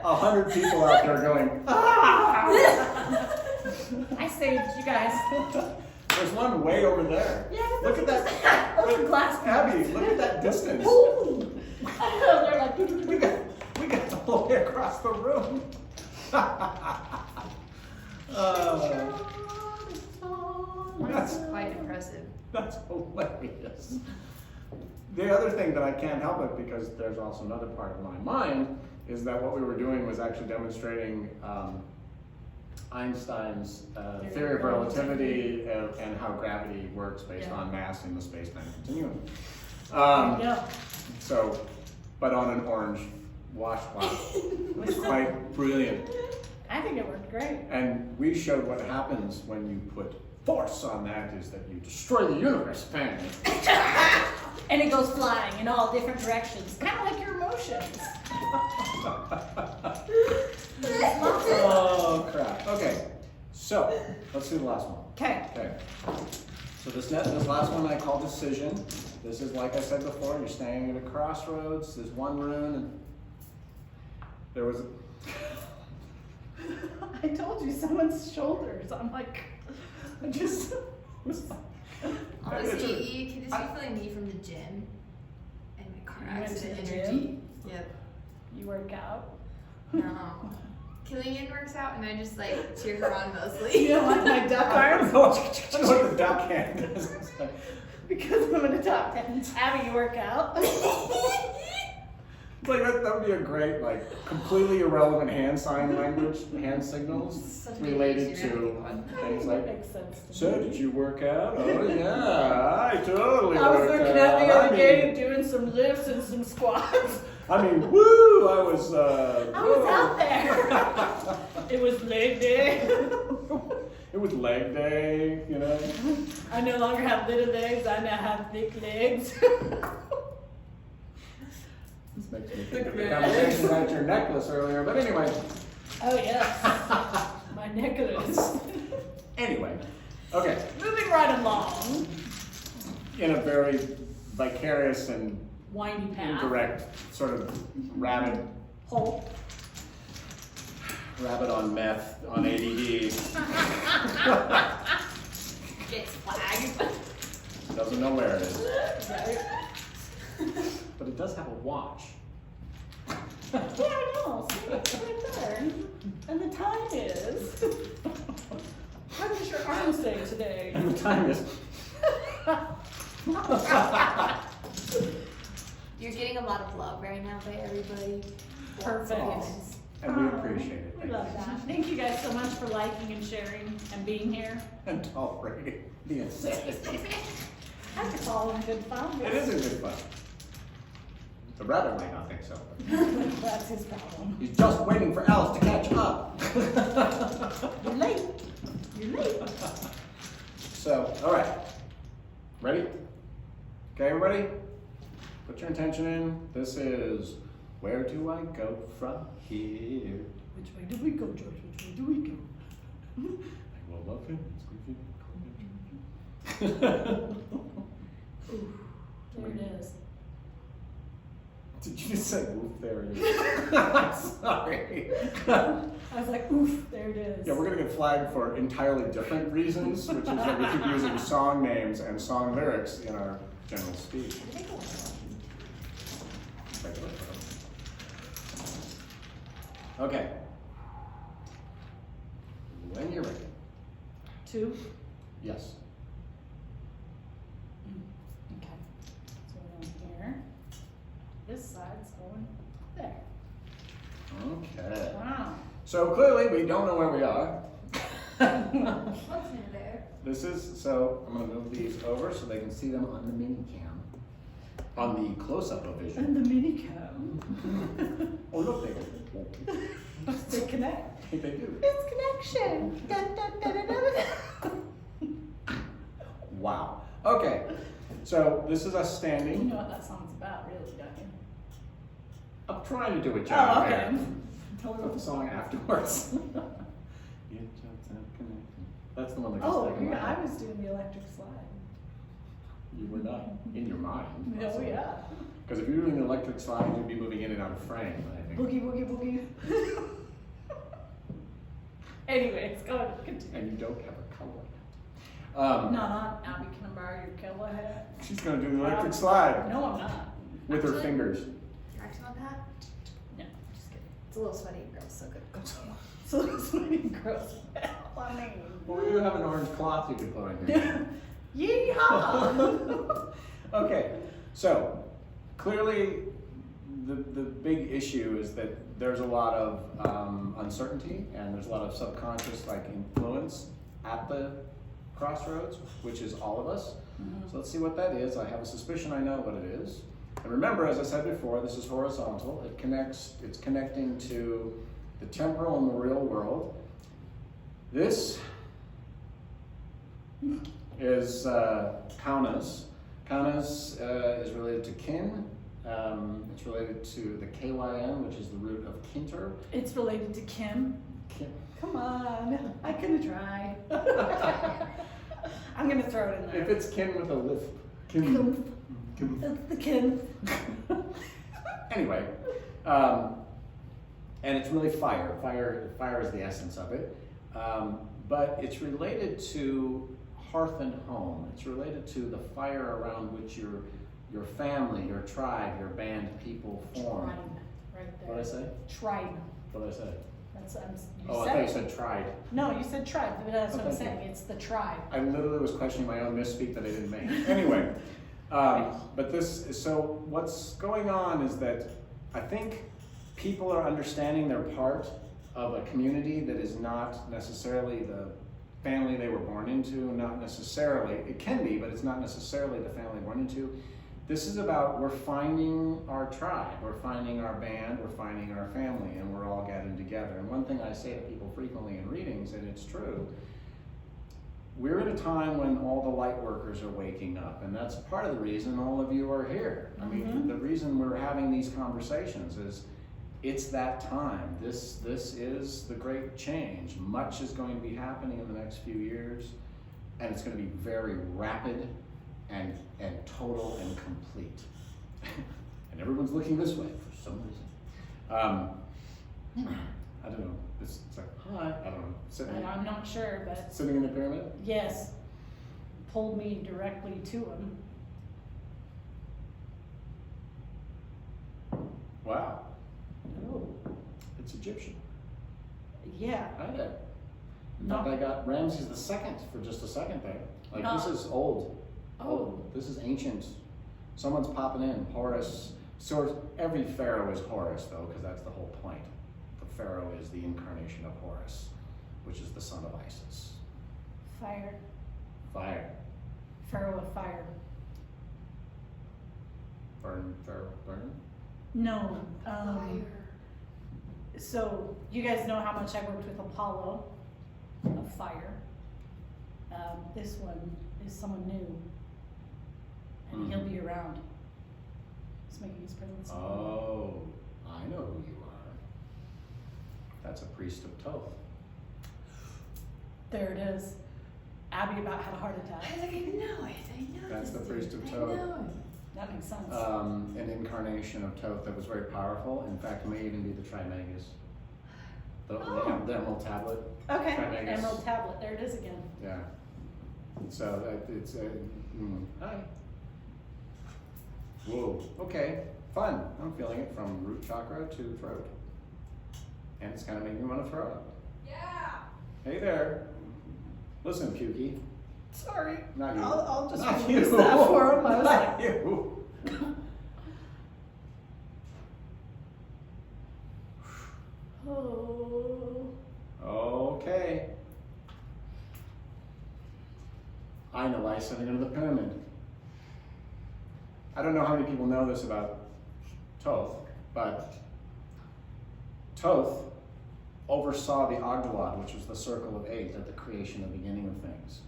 100 people out there going, ah! I saved you guys. There's one way over there. Yeah, Look at that. Those are glass Abby, look at that distance. They're like. We got the whole way across the room. That's quite impressive. That's hilarious. The other thing that I can't help it, because there's also another part of my mind, is that what we were doing was actually demonstrating Einstein's theory of relativity and how gravity works based on mass in the space-time continuum. Yeah. So, but on an orange washcloth. It was quite brilliant. I think it worked great. And we showed what happens when you put force on that is that you destroy the universe, apparently. And it goes flying in all different directions, kind of like your emotions. Oh, crap. Okay, so let's do the last one. Okay. Okay. So this last one I call decision. This is, like I said before, you're standing at a crossroads. There's one rune, and there was. I told you someone's shoulders. I'm like, I just was like. Honestly, you can just be feeling me from the gym and my car You went to accident the energy. gym? Yep. You work out. No. Killian works out and I just like cheer her on mostly. You don't like my duck I arms? don't know what the duck hand is. Because I'm in a top 10. Abby, you work out? Like that would be a great, like, completely irrelevant hand sign language, hand signals Such a related big to things That like. makes sense to So me. did you work out? Oh yeah, I totally I was worked working out the I other day mean- doing some lifts and some squats. I mean, woo! I was. I was out there. It was leg day. It was leg day, you know. I no longer have little legs. I now have thick legs. This makes me think of the conversation about your necklace earlier, but anyway. Oh yes, my necklace. Anyway, okay. Moving right along. In a very vicarious and Windy path. indirect sort of rabbit Hole. on meth on ADD. Gets flagged. Doesn't know where it is, Right? but it does have a watch. Yeah, I know. See, it's right there. And the time is. How does your arm say today? And the time is. You're getting a lot of love right now by everybody. Perfect. Yes. And we appreciate it. We Thank love you. that. Thank you guys so much for liking and sharing and being here. And tolerating the insanity. I have to call them good fun. It is a good fun. The rabbit might not think so. That's his problem. He's just waiting for Alice to catch up. You're late. You're late. So, all right. Ready? Okay, everybody? Put your intention in. This is where do I go from here? Which way do we go, George? Which way do we go? I will love him. Ooh, there it is. Did you just say woof there? I'm sorry. I was like, oof, there it is. Yeah, we're gonna get flagged for entirely different reasons, which is that we keep using song names and song lyrics in our general speech. Okay. When you're ready. 2. Yes. Okay. So we're going here. this side's going there. Okay. Wow. So clearly we don't know where we are. What's in there? This is, so I'm gonna move these over so they can see them on the mini cam. On the close-up of vision. And the minicam. Oh look, they They connect. they do. It's connection. Dun, dun, dun, dun, dun. Wow. Okay. So this is us You standing. know what that song's about, really, don't you? I'm trying to do a job. Oh, okay. there. Tell her Put what the song afterwards. That's the one that goes Oh, back in my yeah, I head. was doing the electric slide. You were not in your mind. Oh, yeah. Because if you were doing the electric slide, you'd be moving in and out of frame. I think. Boogie, boogie, boogie. Anyways, go ahead, continue. And you don't have a color. Not on Abby, can I borrow your cowboy hat? She's gonna do the electric slide No, I'm not. with her Actually- fingers. You actually want that? No, just kidding. It's a little sweaty, girl. So good. So it's really gross. I mean. Well, we do have an orange cloth you could put on here. Yeehaw! Okay, so clearly the big issue is that there's a lot of uncertainty and there's a lot of subconscious like influence at the crossroads, which is all of us. Mhm. So let's see what that is. I have a suspicion I know what it is. And remember, as I said before, this is horizontal. It's connecting to the temporal and the real world. This is Kaunas. Kaunas is related to kin. It's related to the KYN, which is the root of kinter. It's related to Kim. Kin. Come on, I can try. I'm gonna throw it in If there. it's kin with a lisp. Kin. Kin. It's the Kim. Anyway, and it's really fire. Fire is the essence of it. But it's related to hearth and home. It's related to the fire around which your family, your tribe, your band people form. Tribe, right there. What did I say? Tribe. What did I say? That's you Oh, I said thought you it. said tried. No, you said tribe, but that's Oh, what I'm thank you. saying. It's the tribe. I literally was questioning my own misspeak that I didn't make. Anyway, but so what's going on is that I think people are understanding they're part of a community that is not necessarily the family they were born into, not necessarily, it can be, but it's not necessarily the family born into. This is about we're finding our tribe, we're finding our band, we're finding our family, and we're all getting together. And one thing I say to people frequently in readings, and it's true, we're at a time when all the light workers are waking up, and that's part of the reason all of you are here. I mean, Mhm. the reason we're having these conversations is it's that time. This is the great change. Much is going to be happening in the next few years, and it's going to be very rapid and total and complete. And everyone's looking this way for some reason. I don't know. It's like, hi. I don't know. And I'm not sure, but Sitting in the pyramid? yes, pulled me directly to him. Wow. Oh, It's Egyptian. yeah. I did. In No. fact, I got Ramses the Second for just a second there. Like, this No. is old. Oh. Old. This is ancient. Someone's popping in. Horus. So every pharaoh is Horus, though, because that's the whole point. The pharaoh is the incarnation of Horus, which is the son of Isis. Fire. Fire. Pharaoh of fire. Burn. Pharaoh. Burn. No. So you guys know how much I worked with Apollo of fire. This one is someone new, and he'll be around. He's making his presence. Oh, I know who you are. That's a priest of Thoth. There it is. Abby about had a heart attack. I didn't know it. I know That's this the priest of dude. Thoth. I know. That makes sense. An incarnation of Thoth that was very powerful. In fact, may even be the Trimagus. The Emerald Tablet. Okay, Trimagus. Emerald Tablet. There it is again. Yeah. So it's hi. Whoa. Okay. Fun. I'm feeling it from root chakra to throat, and it's kind of making me want to throw up. Yeah. Hey there. Listen, Pukey. Sorry. Not you. I'll just Not release you. that for him. I was Not like, you. Oh. Okay. I know why he's sitting under the pyramid. I don't know how many people know this about Thoth, but Thoth oversaw the Ogdoad, which was the circle of 8 at the creation and beginning of things,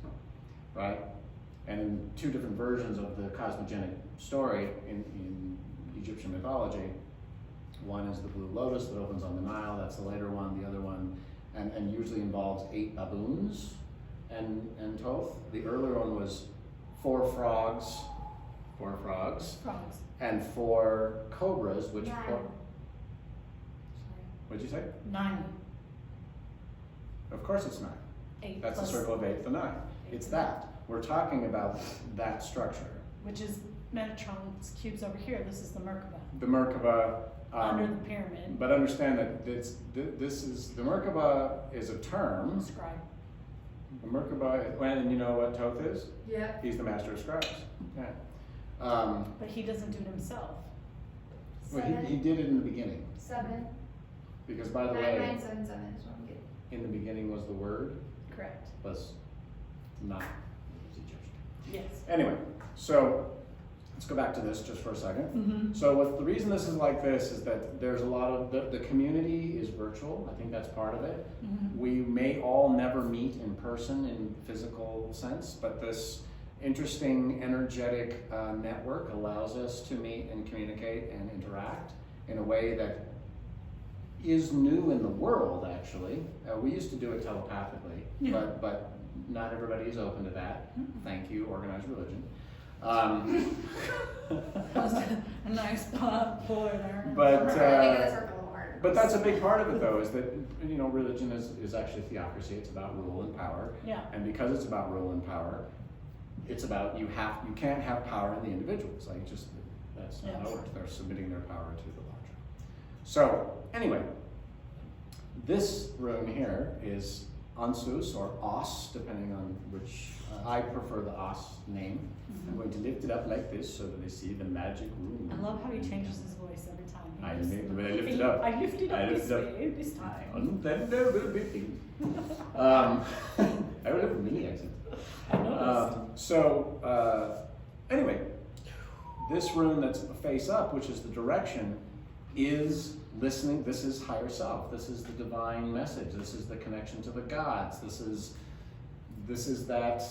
right? And in 2 different versions of the cosmogenic story in Egyptian mythology, one is the blue lotus that opens on the Nile, that's the later one. The other one, and usually involves 8 baboons and Thoth. The earlier one was 4 frogs, Frogs. and 4 cobras, which, 9. what'd you say? 9. Of course it's 9. 8 That's the plus circle of 8, the 9. It's that. We're talking about that structure. Which is Metatron's cubes over here. This is the Merkaba. The Merkaba. Under the pyramid. But understand that this is, the Merkaba is a term. Scribe. The Merkaba, and you know what Thoth is? Yeah. He's the master of scribes. Yeah. But he doesn't do it himself. Well, 7. he did it in the beginning. 7. Because by the 9, way, 9, 7, 7 is what I'm getting. in the beginning was the word, Correct. was not, it was Egyptian. Yes. Anyway, so let's go back to this just for a second. Mm-hmm. So the reason this is like this is that there's a lot of, the community is virtual. I think that's part of it. Mm-hmm. We may all never meet in person in physical sense, but this interesting energetic network allows us to meet and communicate and interact in a way that is new in the world, actually. We used to do it telepathically, Yeah. but not everybody is open to that. Mm-hmm. Thank you, organized religion. That was a nice pour there. But We're gonna make this work a little harder. but that's a big part of it, though, is that, you know, religion is actually theocracy. It's about rule and power, Yeah. and because it's about rule and power, it's about you can't have power in the individuals. Like, just that's not how it works. They're submitting their power to the larger. So anyway, this rune here is Ansus or Os, depending on which. I prefer the Os name. Mm-hmm. I'm going to lift it up like this so that they see the magic rune. I love how he changes his voice every time. He I just- lift it up. I lift it up I this lift it up. way, this time. I would have a mini accent. I noticed. Anyway, this rune that's face up, which is the direction, is listening. This is higher self. This is the divine message. This is the connection to the gods. This is that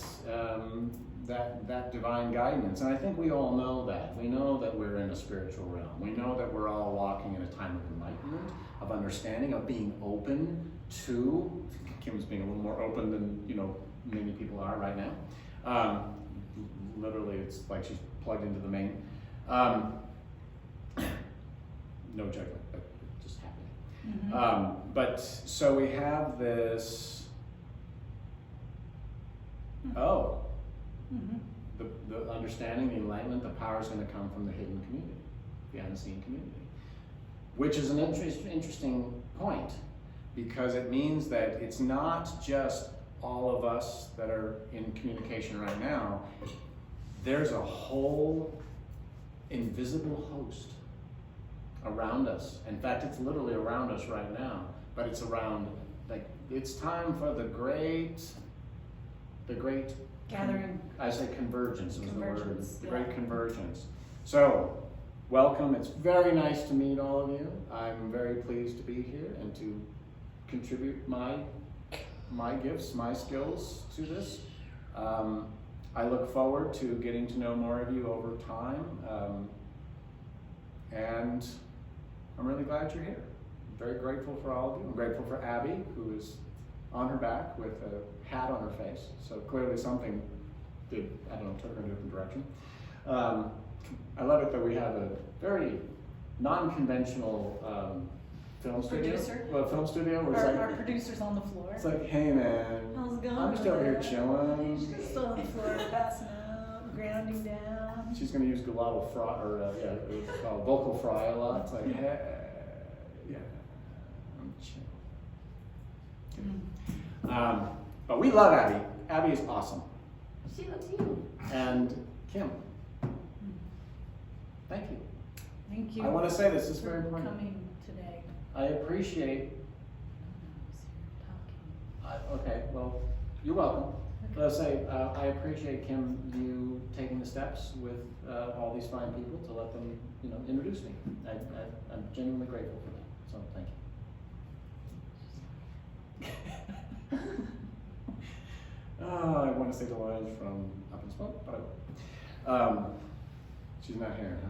divine guidance. And I think we all know that. We know that we're in a spiritual realm. We know that we're all walking in a time of enlightenment, of understanding, of being open to. Kim's being a little more open than, you know, many people are right now. Literally, it's like she's plugged into the main. No judgment, but it just happening. Mm-hmm. But so we have this. Oh, Mm-hmm. the understanding, the enlightenment, the power is going to come from the hidden community, the unseen community, which is an interesting point, because it means that it's not just all of us that are in communication right now. There's a whole invisible host around us. In fact, it's literally around us right now, but it's around, like, it's time for the great Gathering. I say convergence was the word. Convergence, The yeah. great convergence. So, welcome. It's very nice to meet all of you. I'm very pleased to be here and to contribute my gifts, my skills to this. I look forward to getting to know more of you over time. And I'm really glad you're here. I'm very grateful for all of you. I'm grateful for Abby, who is on her back with a hat on her face. So clearly something did, I don't know, took her in a different direction. I love it that we have a very non-conventional film studio. Producer. Well, film studio where it's Our like, producer's on the floor. it's like, hey man, How's it going? I'm just over here chilling. She's just on the floor, passing out, grounding down. She's gonna use glottal fry, or it's called vocal fry a lot. It's like, hey, yeah, I'm chill. But we love Abby. Abby is awesome. She loves you. And Kim, thank you. Thank you. I want to say this is for very important. coming today. I appreciate Okay, well, you're welcome. Let's say, I appreciate, Kim, you taking the steps with all these fine people to let them, introduce me. I'm genuinely grateful for that, so thank you. Oh, I want to say the lines from Up in Smoke, but I won't. She's not here, huh?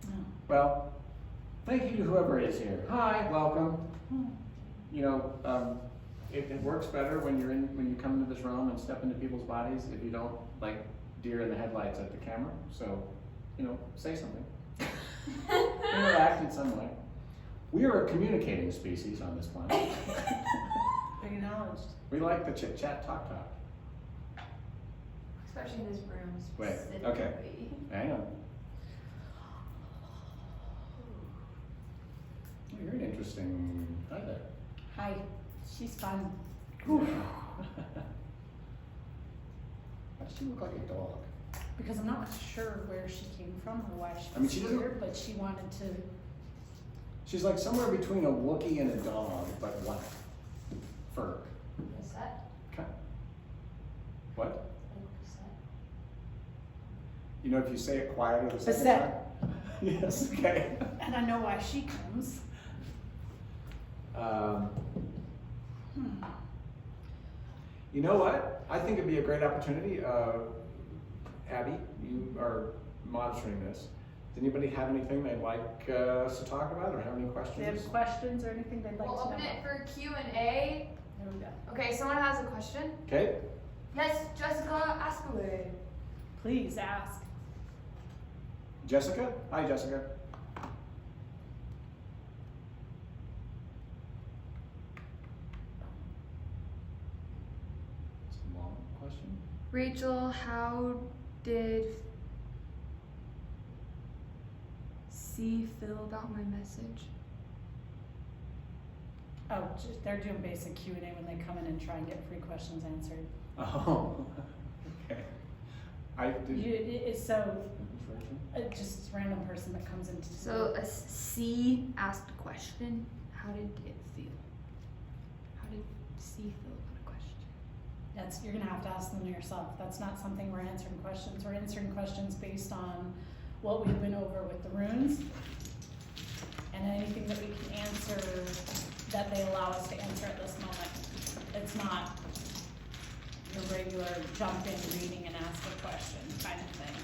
No. Well, thank you to whoever is here. Hi, welcome. It works better when you come into this realm and step into people's bodies if you don't like deer in the headlights at the camera. So, say something. Interact in some way. We are a communicating species on this planet. Acknowledged. We like the chit chat, talk. Especially in this room. Wait, okay. Hang on. You're an interesting. Hi there. Hi. She's fun. Why does she look like a dog? Because I'm not sure where she came from or why she I mean, was she doesn't- here, but she wanted to. She's like somewhere between a Wookiee and a dog, but black. Fur. What's that? Okay. What? What's that? If you say it quieter the second Basset. time. Yes, okay. And I know why she comes. You know what? I think it'd be a great opportunity. Abby, you are monitoring this. Does anybody have anything they'd like us to talk about or have any Do questions? they have questions or anything they'd like We'll to open know? it for Q&A. There we go. Okay, someone has a question. Okay. Yes, Jessica, ask away. Please ask. Jessica? Hi, Jessica. It's a long question. Rachel, how did C feel about my message? Oh, they're doing basic Q&A when they come in and try and get free questions answered. Oh, okay. It's so, just a random person that comes into. So a C asked a question. How did it feel? How did C feel about a question? You're gonna have to ask them yourself. That's not something we're answering questions. We're answering questions based on what we've been over with the runes and anything that we can answer that they allow us to answer at this moment. It's not your regular jump in reading and ask a question kind of thing.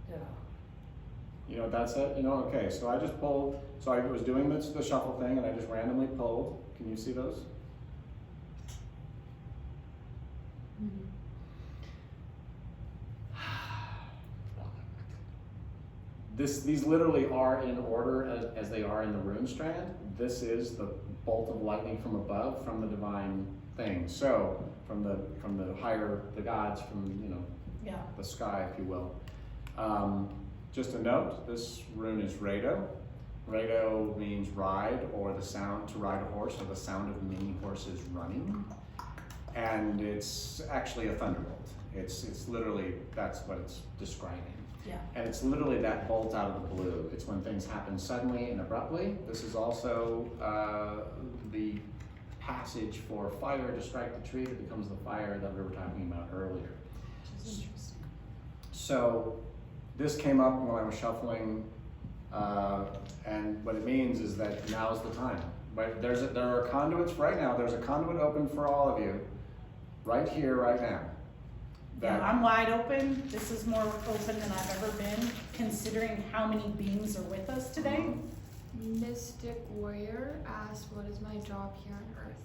Yeah. You know what that said? Okay, so I just pulled, so I was doing the shuffle thing and I just randomly pulled. Can you see those? Mm-hmm. These literally are in order as they are in the rune strand. This is the bolt of lightning from above, from the divine thing. So from the higher, the gods, from Yeah. the sky, if you will. Just a note, this rune is Rado. Rado means ride, or the sound to ride a horse, or the sound of many horses running. And it's actually a thunderbolt. It's literally, that's what it's describing. Yeah. And it's literally that bolt out of the blue. It's when things happen suddenly and abruptly. This is also the passage for fire to strike the tree that becomes the fire that we were talking about earlier. Which is interesting. So this came up when I was shuffling, and what it means is that now's the time. But there are conduits right now. There's a conduit open for all of you, right here, right now. Yeah, I'm wide open. This is more open than I've ever been, considering how many beings are with us today. Mystic Warrior asked, what is my job here on Earth?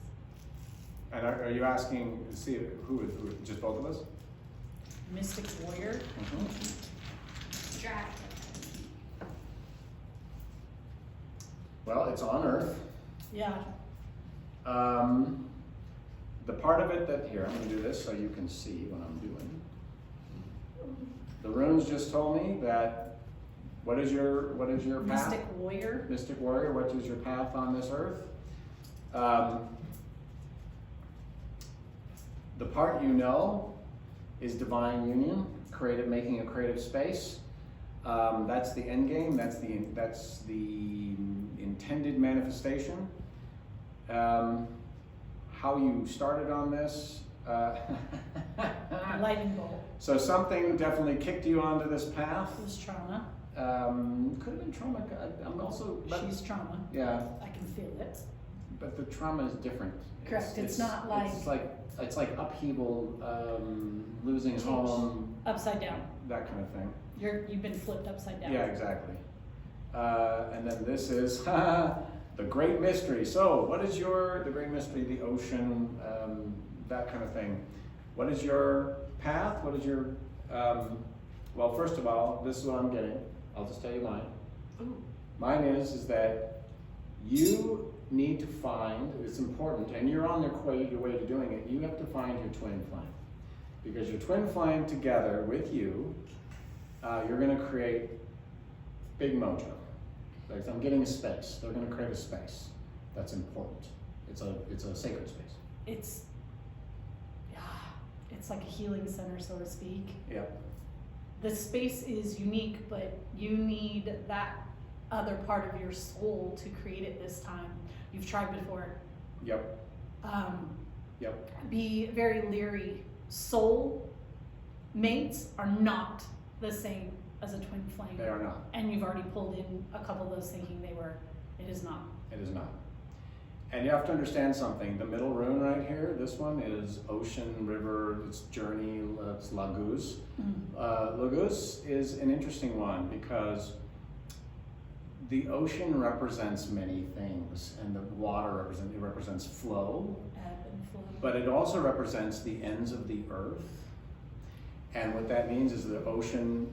And are you asking, see, who, just both of us? Mystic Warrior. Dragon. Well, it's on Earth. Yeah. The part of it that, here, I'm gonna do this so you can see what I'm doing. The runes just told me that, what is your path? Mystic Warrior. Mystic Warrior, what is your path on this earth? The part you know is divine union, making a creative space. That's the end game, that's the intended manifestation. How you started on this? Lightning bolt. So something definitely kicked you onto this path. It was trauma. Could have been trauma. I'm also. She's trauma. Yeah. I can feel it. But the trauma is different. Correct. It's not like. It's like upheaval, losing home. Upside down. That kind of thing. You've been flipped upside down. Yeah, exactly. And then this is the great mystery. So, what is the great mystery? The ocean, that kind of thing. What is your path? What is your? Well, first of all, this is what I'm getting. I'll just tell you mine. Ooh. Mine is that you need to find. It's important, and you're on your way to doing it. You have to find your twin flame, because your twin flame together with you, you're going to create big mojo. Like I'm getting a space. They're going to create a space that's important. It's a sacred space. It's like a healing center, so to speak. Yep. The space is unique, but you need that other part of your soul to create it this time. You've tried before. Yep. Yep. Be very leery. Soul mates are not the same as a twin flame. They are not. And you've already pulled in a couple of those thinking they were. It is not. It is not. And you have to understand something. The middle rune right here, this one is ocean, river, it's journey, it's Laguz. Laguz is an interesting one because the ocean represents many things, and the water represents flow, Ebb and flow. but it also represents the ends of the earth. And what that means is the ocean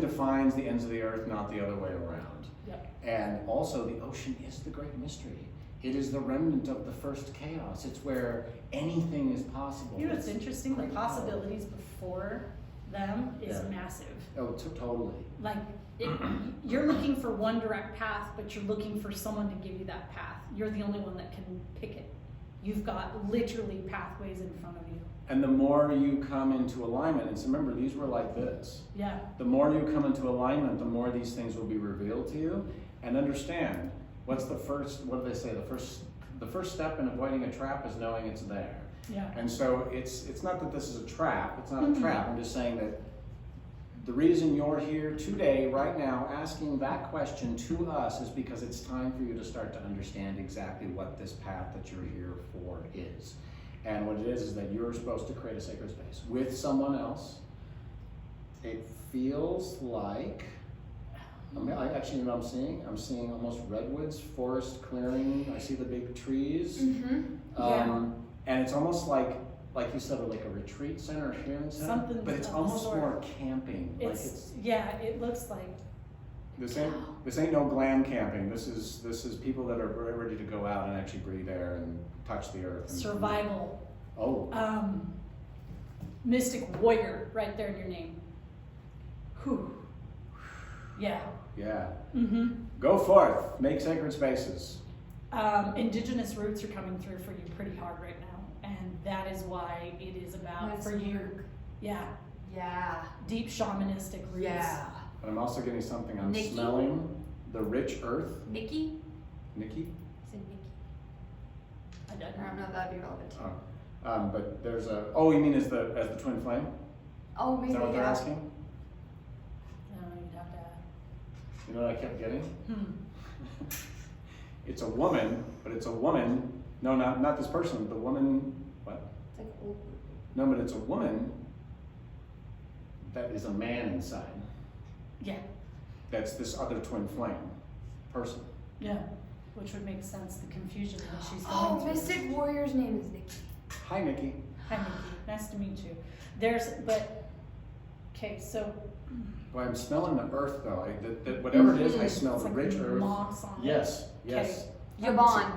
defines the ends of the earth, not the other way around. Yep. And also the ocean is the great mystery. It is the remnant of the first chaos. It's where anything is possible. You know what's interesting? The possibilities before them is Yeah. massive. Oh, totally. Like, you're looking for one direct path, but you're looking for someone to give you that path. You're the only one that can pick it. You've got literally pathways in front of you. And the more you come into alignment, and so remember, these were like this. Yeah. The more you come into alignment, the more these things will be revealed to you. And understand, what's the first, what do they say? The first step in avoiding a trap is knowing it's there. Yeah. And so it's not that this is a trap. It's not a trap. I'm just saying that the reason you're here today, right now, asking that question to us is because it's time for you to start to understand exactly what this path that you're here for is. And what it is that you're supposed to create a sacred space with someone else. It feels like, actually, you know what I'm seeing? I'm seeing almost redwoods, forest clearing. I see the big trees. And it's almost like you said, like a retreat center, a healing center. Something but it's of the almost sort. more camping. It looks like. This ain't no glam camping. This is people that are very ready to go out and actually breathe air and touch the earth. And, Survival. Oh. Mystic warrior, right there in your name. Whew. Yeah. Yeah. Mm-hmm. Go forth. Make sacred spaces. Indigenous roots are coming through for you pretty hard right now, and that is why it is about That's for you. work. Yeah. Yeah. Deep shamanistic roots. Yeah. But I'm also getting something. I'm Nikki? smelling the rich earth. Nikki? Nikki? I said Nikki. I don't I don't know if that'd be relevant to you. But there's a. Oh, you mean as the twin flame? Oh, maybe. Is that what they're yeah. asking? I don't know, you'd have to. You know what I kept getting? It's a woman, but it's a woman. No, not this person. The woman. What? It's like old. No, but it's a woman that is a man inside. Yeah. That's this other twin flame person. Yeah. Which would make sense, the confusion that she's going Oh, through. Mystic Warrior's name is Nikki. Hi, Nikki. Hi, Nikki. Nice to meet you. Okay, so. Boy, I'm smelling the earth though. Whatever it is, I smell It's the like rich earth. moss on it. Yes, yes. Yvonne.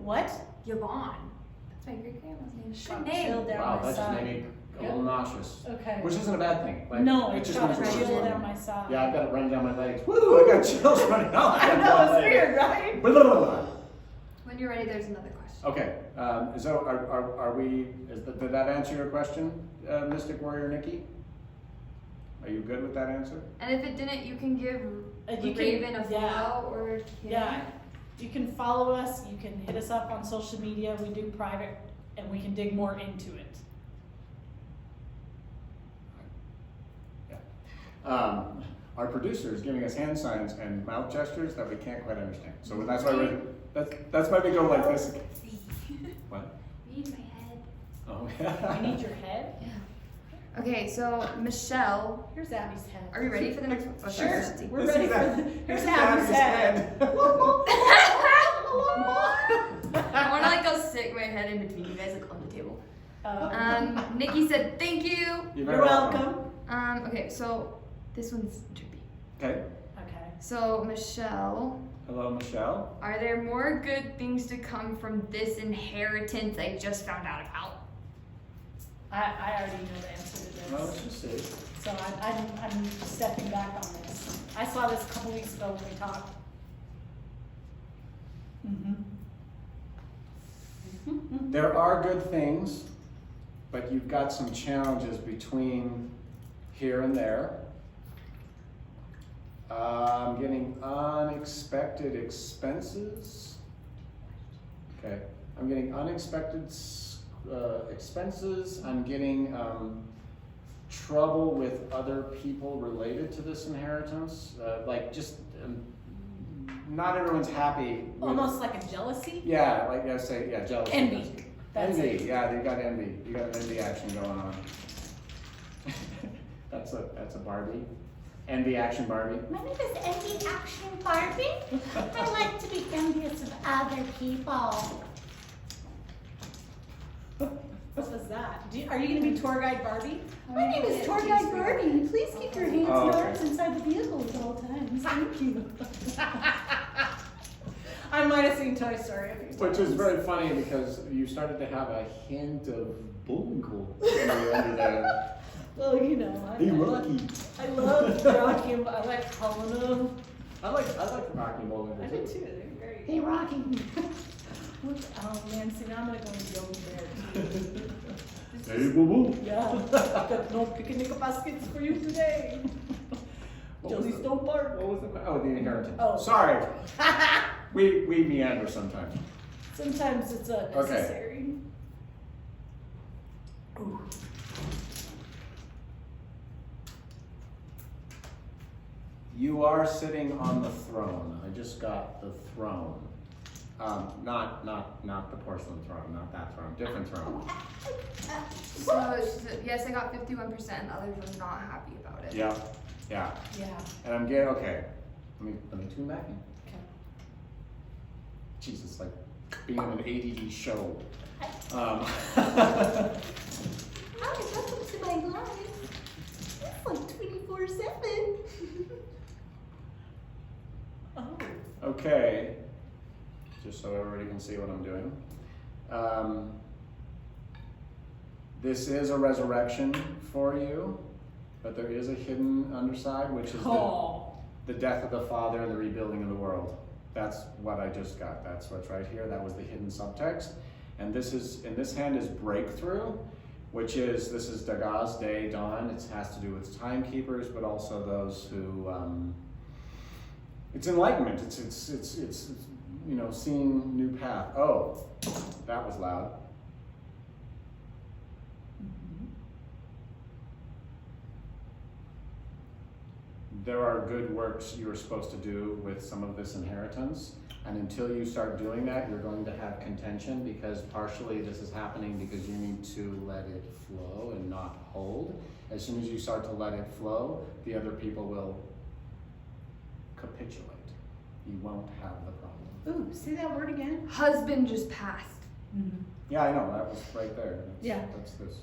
What? Yvonne. That's my great grandma's name. Got Good name. chill down Wow, my that just side. made me a little nauseous. Okay. Which isn't a bad thing. Like, No, it it just got means a it's chill just- down my side. Yeah, I've got it running down my legs. Woo! I got chills running down. I know, it's weird, right? Blah, blah, blah, blah. When you're ready, there's another question. Okay, so are we? Did that answer your question, Mystic Warrior Nikki? Are you good with that answer? And if it didn't, you can give You the can- raven a yeah. flow or Yeah. You can follow us, you can hit us up on social media, we do private, and we can dig more into it. Our producer is giving us hand signs and mouth gestures that we can't quite understand. So that's why that's why we go like this. What? I need my head. Oh, I yeah. need your head. Yeah. Okay, so Michelle, Here's Abby's head. are you ready for the next one? Oh, Sure. sorry. We're This ready is for Ab- the, this here's is Abby's head. I want to like go stick my head in between you guys like on the table. Nikki said thank you. You're welcome. Okay, so this one's trippy. Okay. Okay. So Michelle, Hello, Michelle. are there more good things to come from this inheritance I just found out about? I already know the answer to Well, this. let's just see. So I'm stepping back on this. I saw this a couple weeks ago when we talked. There are good things, but you've got some challenges between here and there. I'm getting unexpected expenses. Okay, I'm getting unexpected expenses. I'm getting trouble with other people related to this inheritance. Like just not everyone's happy. With, Almost like a jealousy? yeah, like I say, yeah, jealousy. Envy. That's Envy, it. yeah, you got envy. You got an envy action going on. that's a Barbie. Envy action Barbie. My name is Envy Action Barbie. I like to be envious of other people. What was that? Are you going to be tour guide Barbie? My name is Tour Guide Barbie. Please keep your hands Oh, and okay. arms inside the vehicle at all times. Thank you. I might have seen Toy Story a few times. Which is very funny because you started to have a hint of bullwinkle under there. Well, you know, Hey, Rocky. I love Rocky. I like Helena. I like Rocky Bullwinkle. I did too. They're great. Hey, Rocky. Oh man, see now I'm gonna go and Yogi Bear too. Hey, boo boo. Yeah, got no picnic baskets for you today. What was Josie's the- don't bark. What was the? Oh, the inheritance. Oh. Sorry. we meander sometimes. Sometimes it's necessary. Ooh. You are sitting on the throne. I just got the throne. Not the porcelain throne, not that throne, different throne. So she said, yes, I got 51%. Others were not happy about it. Yeah. Yeah. And I'm getting, okay. Let me tune back in. Okay. Jesus, like being on an ADD show. Hi, welcome to my life. It's like 24/7. Oh. Okay. Just so everybody can see what I'm doing. This is a resurrection for you, but there is a hidden underside, which is the death of the Father and the rebuilding of the world. That's what I just got. That's what's right here. That was the hidden subtext. And this is, in this hand is breakthrough, which is, this is Dagaz, day, dawn. It has to do with timekeepers, but also those who, it's enlightenment. It's you know, seeing new path. Oh, that was loud. There are good works you are supposed to do with some of this inheritance, and until you start doing that, you're going to have contention, because partially this is happening because you need to let it flow and not hold. As soon as you start to let it flow, the other people will capitulate. You won't have the problem. Ooh, say that word again. Husband just passed. Mm-hmm. Yeah, I know, that was right there. That's, Yeah. That's this.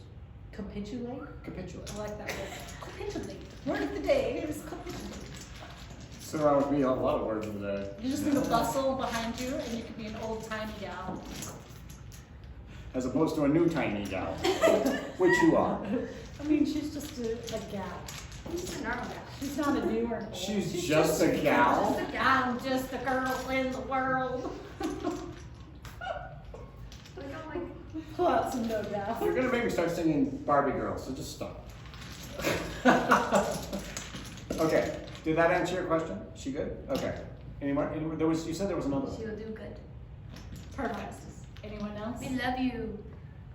Capitulate. Capitulate. I like that word. Capitulate. Word of the day is capitulate. Sit around with me a lot of words of the day. You just think of bustle behind you, and you could be an old timey gal. As opposed to a new tiny gal, which you are. I mean, she's just a gal. She's a normal guy. She's not a new or an old. She's just a gal. I'm just a girl in the world. Like, I'm like, Pull out some no gal. You're gonna make me start singing Barbie Girl, so just stop. Okay, did that answer your question? She good? Okay. Any more? There was. You said there was another one. She'll do good. Perfect. Anyone else? We love you.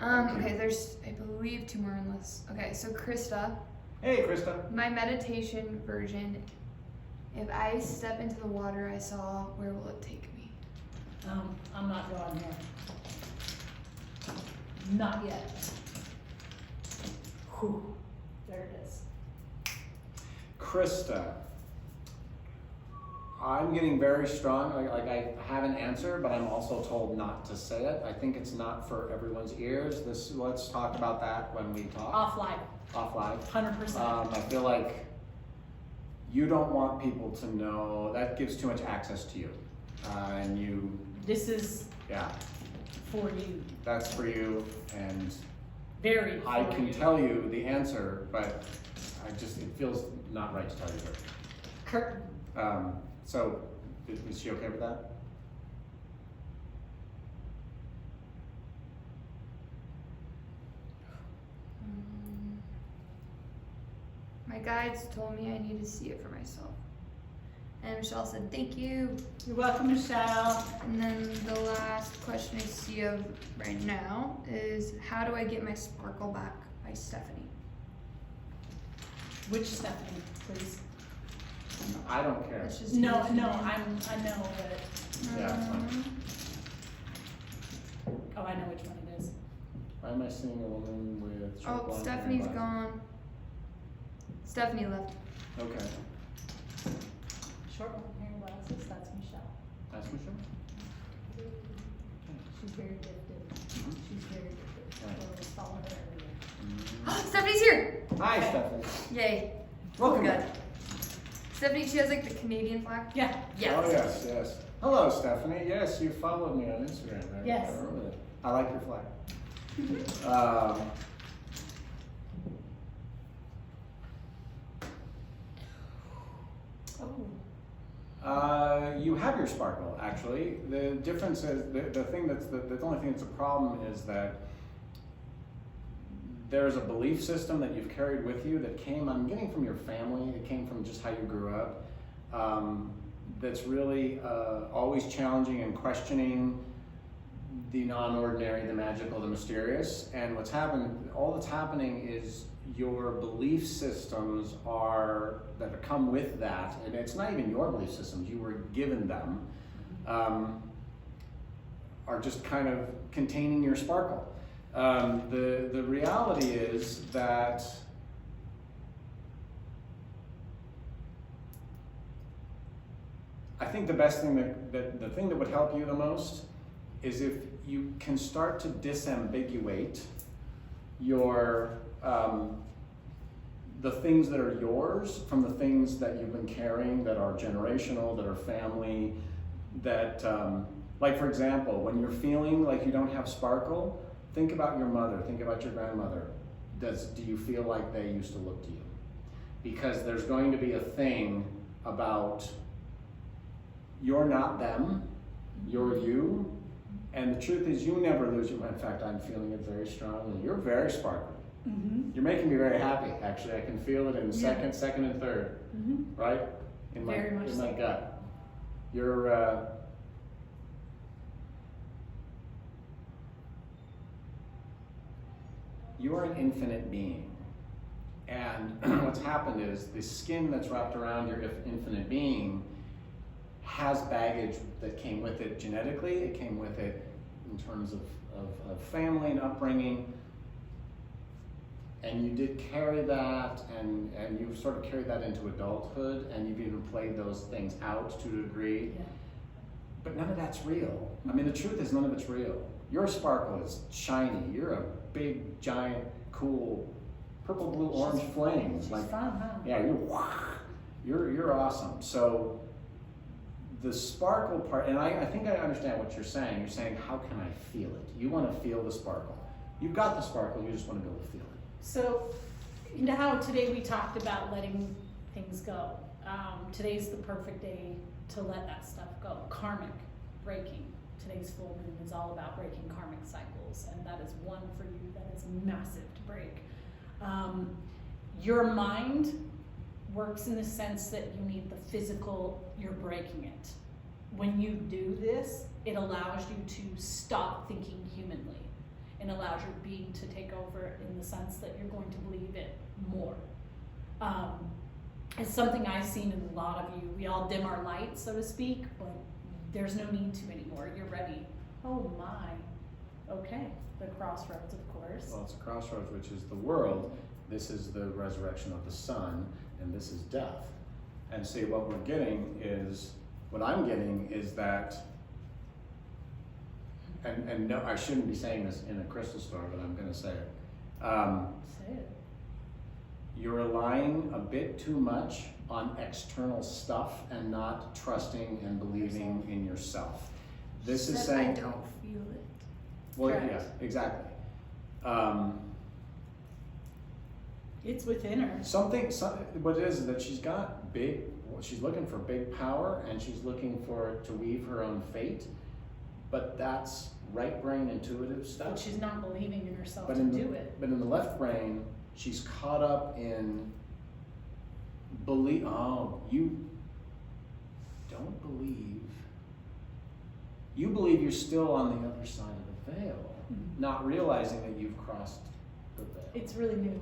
Okay, there's, I believe, 2 more on this. Okay, so Krista, Hey, Krista. my meditation version, if I step into the water I saw, where will it take me? I'm not drawing here. Not yet. Whew. There it is. Krista. I'm getting very strong. Like I have an answer, but I'm also told not to say it. I think it's not for everyone's ears. Let's talk about that when we talk. Offline. Offline. 100%. I feel like you don't want people to know. That gives too much access to you, and you. This is Yeah. for you. That's for you, and Very. I for can you. tell you the answer, but it feels not right to tell you Kurt. So, is she okay with that? My guides told me I need to see it for myself. And Michelle said, thank you. You're welcome, Michelle. And then the last question I see of right now is, how do I get my sparkle back by Stephanie? Which Stephanie, please? I don't care. It's just No, yours. I know, but Yeah, it's fine. oh, I know which one it is. Why am I seeing a woman with short Oh, blonde Stephanie's hair? gone. Stephanie left. Okay, Short blonde hair glasses. That's Michelle. that's Michelle. She's very gifted. She's very gifted. Right. I was following her earlier. Stephanie's here! Hi, Stephanie. Yay. Welcome. Good. Stephanie, she has like the Canadian flag. Yeah. Yes. Oh yes. Hello, Stephanie. Yes, you followed me on Instagram. Yes. I remember that. I like your flag. You have your sparkle, actually. The difference is, the only thing that's a problem is that there's a belief system that you've carried with you that I'm getting from your family, it came from just how you grew up, that's really always challenging and questioning the non-ordinary, the magical, the mysterious. And all that's happening is your belief systems that come with that, and it's not even your belief systems, you were given them, are just kind of containing your sparkle. The reality is that I think the best thing the thing that would help you the most is if you can start to disambiguate your the things that are yours from the things that you've been carrying that are generational, that are family, that like for example, when you're feeling like you don't have sparkle, think about your mother, think about your grandmother. Do you feel like they used to look to you? Because there's going to be a thing about you're not them, you're you, and the truth is you never lose your mind. In fact, I'm feeling it very strongly. You're very sparkly. Mm-hmm. You're making me very happy, actually. I can feel it in Yeah. second and third, Mm-hmm. right? In my Very much so. gut. You're an infinite being. And what's happened is the skin that's wrapped around your infinite being has baggage that came with it genetically, it came with it in terms of family and upbringing, and you did carry that, and you've sort of carried that into adulthood, and you've even played those things out to a degree, Yeah. but none of that's real. I mean, the truth is none of it's real. Your sparkle is shiny, you're a big, giant, cool, purple, blue, orange flame. She's fun, huh? Yeah, you're awesome. So the sparkle part, and I think I understand what you're saying. You're saying, how can I feel it? You want to feel the sparkle. You've got the sparkle, you just want to be able to feel it. So, you know how today we talked about letting things go. Today's the perfect day to let that stuff go. Karmic breaking. Today's full moon is all about breaking karmic cycles, and that is one for you that is massive to break. Your mind works in the sense that you need the physical, you're breaking it. when you do this, it allows you to stop thinking humanly and allows your being to take over in the sense that you're going to believe it more. It's something I've seen in a lot of you. We all dim our light, so to speak, but there's no need to anymore. You're ready. Oh my. Okay. The crossroads, of course. Well, it's a crossroads, which is the world. This is the resurrection of the sun, and this is death. And see, what I'm getting is that, and no, I shouldn't be saying this in a crystal store, but I'm going to say it. Say it. You're relying a bit too much on external stuff and not trusting and believing in yourself. This is saying, I don't feel it. well, Correct. yeah, exactly. It's within her. What it is that she's looking for big power, and she's looking to weave her own fate, but that's right brain intuitive stuff. But she's not believing in herself But to in do it. But in the left brain, she's caught up in believe. Oh, you don't believe. You believe you're still on the other side of the veil, not realizing that you've crossed the veil. It's really new.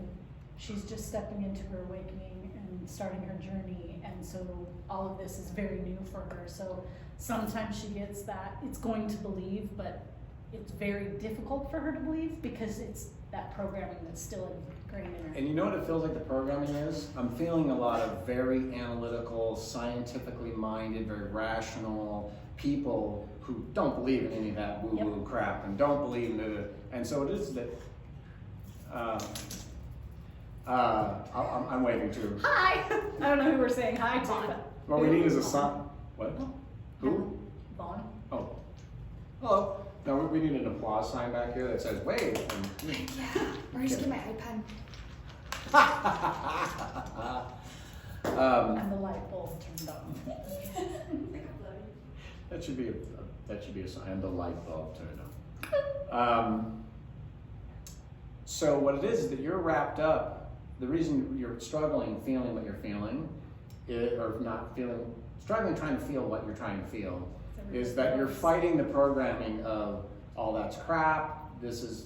She's just stepping into her awakening and starting her journey, and so all of this is very new for her. So sometimes she gets that it's going to believe, but it's very difficult for her to believe because it's that programming that's still ingrained in her. And you know what it feels like the programming is? I'm feeling a lot of very analytical, scientifically minded, very rational people who don't believe in any of that woo-woo crap and don't believe in it. And so it is that I'm waving to. Hi! I don't know who we're saying hi to. Vaughn. What we need is a sign. What? Who? Vaughn. Oh. Hello. No, we need an applause sign back here that says wave. Yeah, or just get my iPad. And the light bulb turned on. That should be a sign. And the light bulb turned on. So what it is that you're wrapped up. The reason you're struggling, feeling what you're feeling, or not feeling, struggling trying to feel what you're trying to feel, is that you're fighting the programming of all that's crap. This is,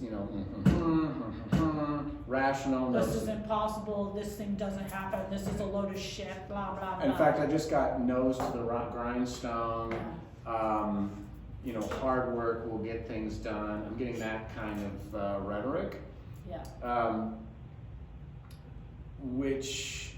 rational. This is impossible. This thing doesn't happen. This is a load of shit. Blah blah blah. In fact, I just got nose to the grindstone. Hard work will get things done. I'm getting that kind of rhetoric. Yeah. Which,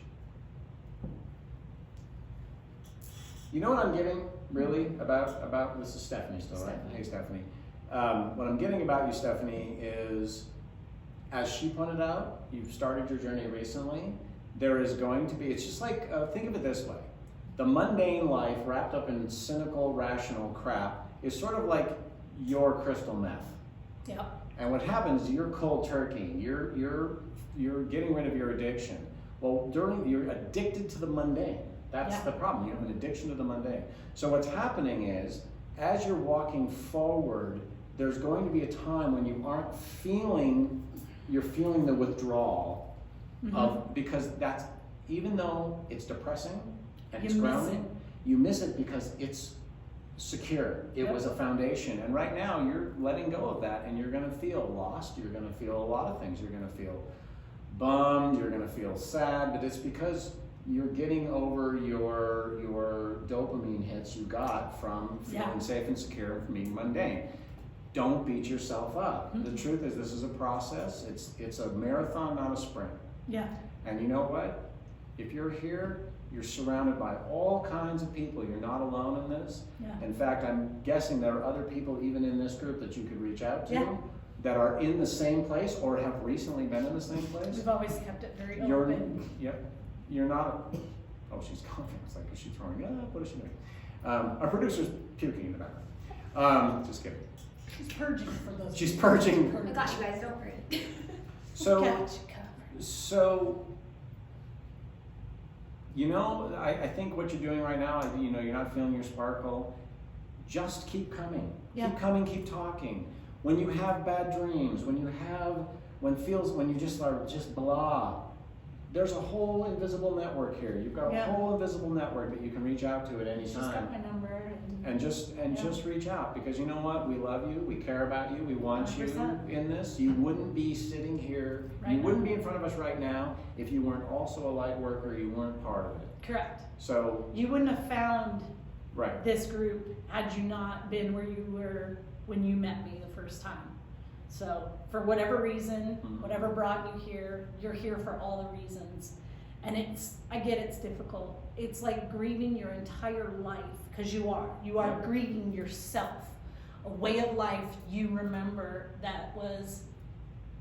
you know what I'm getting really about this is Stephanie still, right? Stephanie. Hey Stephanie. What I'm getting about you, Stephanie, is as she pointed out, you've started your journey recently. There is going to be, it's just like, think of it this way. The mundane life wrapped up in cynical, rational crap is sort of like your crystal meth. Yeah. And what happens, you're cold turkey. You're getting rid of your addiction. Well, you're addicted to the mundane. That's the problem. You have an addiction to the mundane. So what's happening is, as you're walking forward, there's going to be a time when you aren't you're feeling the withdrawal of, because that's, even though it's depressing and it's grounding, you miss it because it's secure. It was a foundation. And right now you're letting go of that, and you're going to feel lost. You're going to feel a lot of things. You're going to feel bummed. You're going to feel sad, but it's because you're getting over your dopamine hits you got from feeling safe and secure and from being mundane. Don't beat yourself up. The truth is, this is a process. It's a marathon, not a sprint. Yeah. And you know what? If you're here, you're surrounded by all kinds of people. You're not alone in this. Yeah. In fact, I'm guessing there are other people even in this group that you could reach out to that are in the same place or have recently been in the same place. We've always kept it very You're, open. you're not, she's coughing. It's like, is she throwing up? What is she doing? Our producer's puking in the background. Just kidding. She's purging for those. She's purging. I got you guys, don't worry. So, I think what you're doing right now, you're not feeling your sparkle. Just keep coming. Yeah. Keep coming, keep talking. When you have bad dreams, when you just are just blah, there's a whole invisible network here. You've got a Yeah. whole invisible network that you can reach out to at any She's time. got my number And just reach out, because you know what? We love you. We care about you. We want 100%. you in this. You wouldn't be sitting here. Right you now. wouldn't be in front of us right now if you weren't also a light worker. You weren't part of it. Correct. So, You wouldn't have found right. this group had you not been where you were when you met me the first time. So for whatever reason, Mhm. whatever brought you here, you're here for all the reasons. And I get it's difficult. It's like grieving your entire life, because you are Yeah. grieving yourself. A way of life you remember that was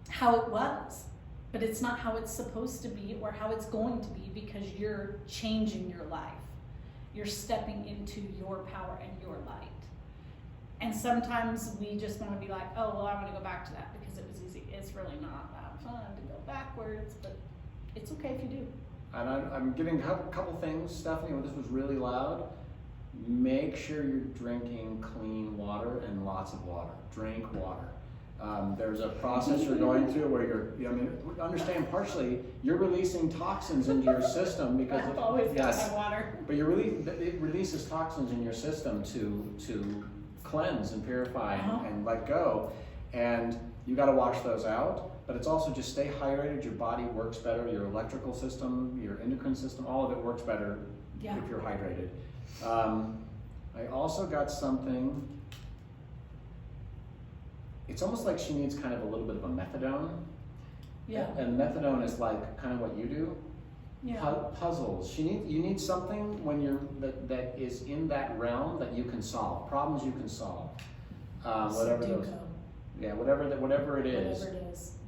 how it was, but it's not how it's supposed to be or how it's going to be, because you're changing your life. You're stepping into your power and your light. And sometimes we just want to be like, oh, well, I want to go back to that because it was easy. It's really not that fun to go backwards, but it's okay if you do. And I'm giving a couple things, Stephanie. This was really loud. Make sure you're drinking clean water and lots of water. Drink water. There's a process you're going through where understand partially you're releasing toxins into your system because I've always got my water. But it releases toxins in your system to cleanse and purify and let go, and you got to wash those out. But it's also just stay hydrated. Your body works better. Your electrical system, your endocrine system, all of it works better if you're hydrated. I also got something. It's almost like she needs kind of a little bit of a methadone. Yeah. And methadone is like kind of what you do. Yeah. Puzzles. You need something when that is in that realm that you can solve. Problems you can solve. Whatever those. Yeah. Whatever it is. Whatever it is.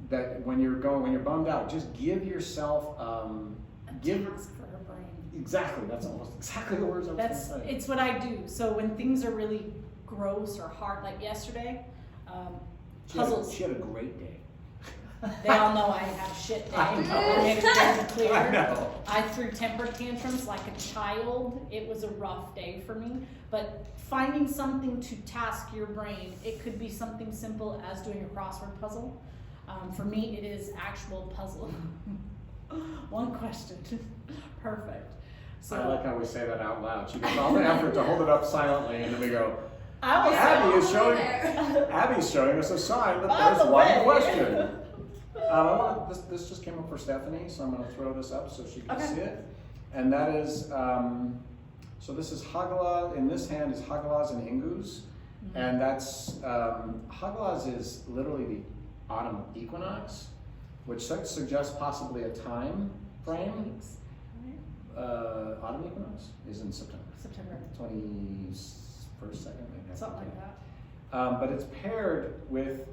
That when you're bummed out, just give yourself task for her brain. Exactly. That's almost exactly the words I was going to say. It's what I do. So when things are really gross or hard, like yesterday, puzzles. She had a great day. They all know I had a shit day. I know. I made it very clear. I know. I threw temper tantrums like a child. It was a rough day for me. But finding something to task your brain, it could be something simple as doing a crossword puzzle. For me, it is actual puzzle. One question. Perfect. So I like how we say that out loud. She goes all the effort to hold it up silently, and then we go, I was Abby's showing us a sign that By there's the one way. question. This just came up for Stephanie, so I'm going to throw this up so she can see it. And that is, so this is Hagala, in this hand is Hagalas and Ingus. Mm-hmm. And that's, Hagalas is literally the autumn equinox, which suggests possibly a time frame. Autumn equinox is in September. 21st, second, maybe. Something like that. But it's paired with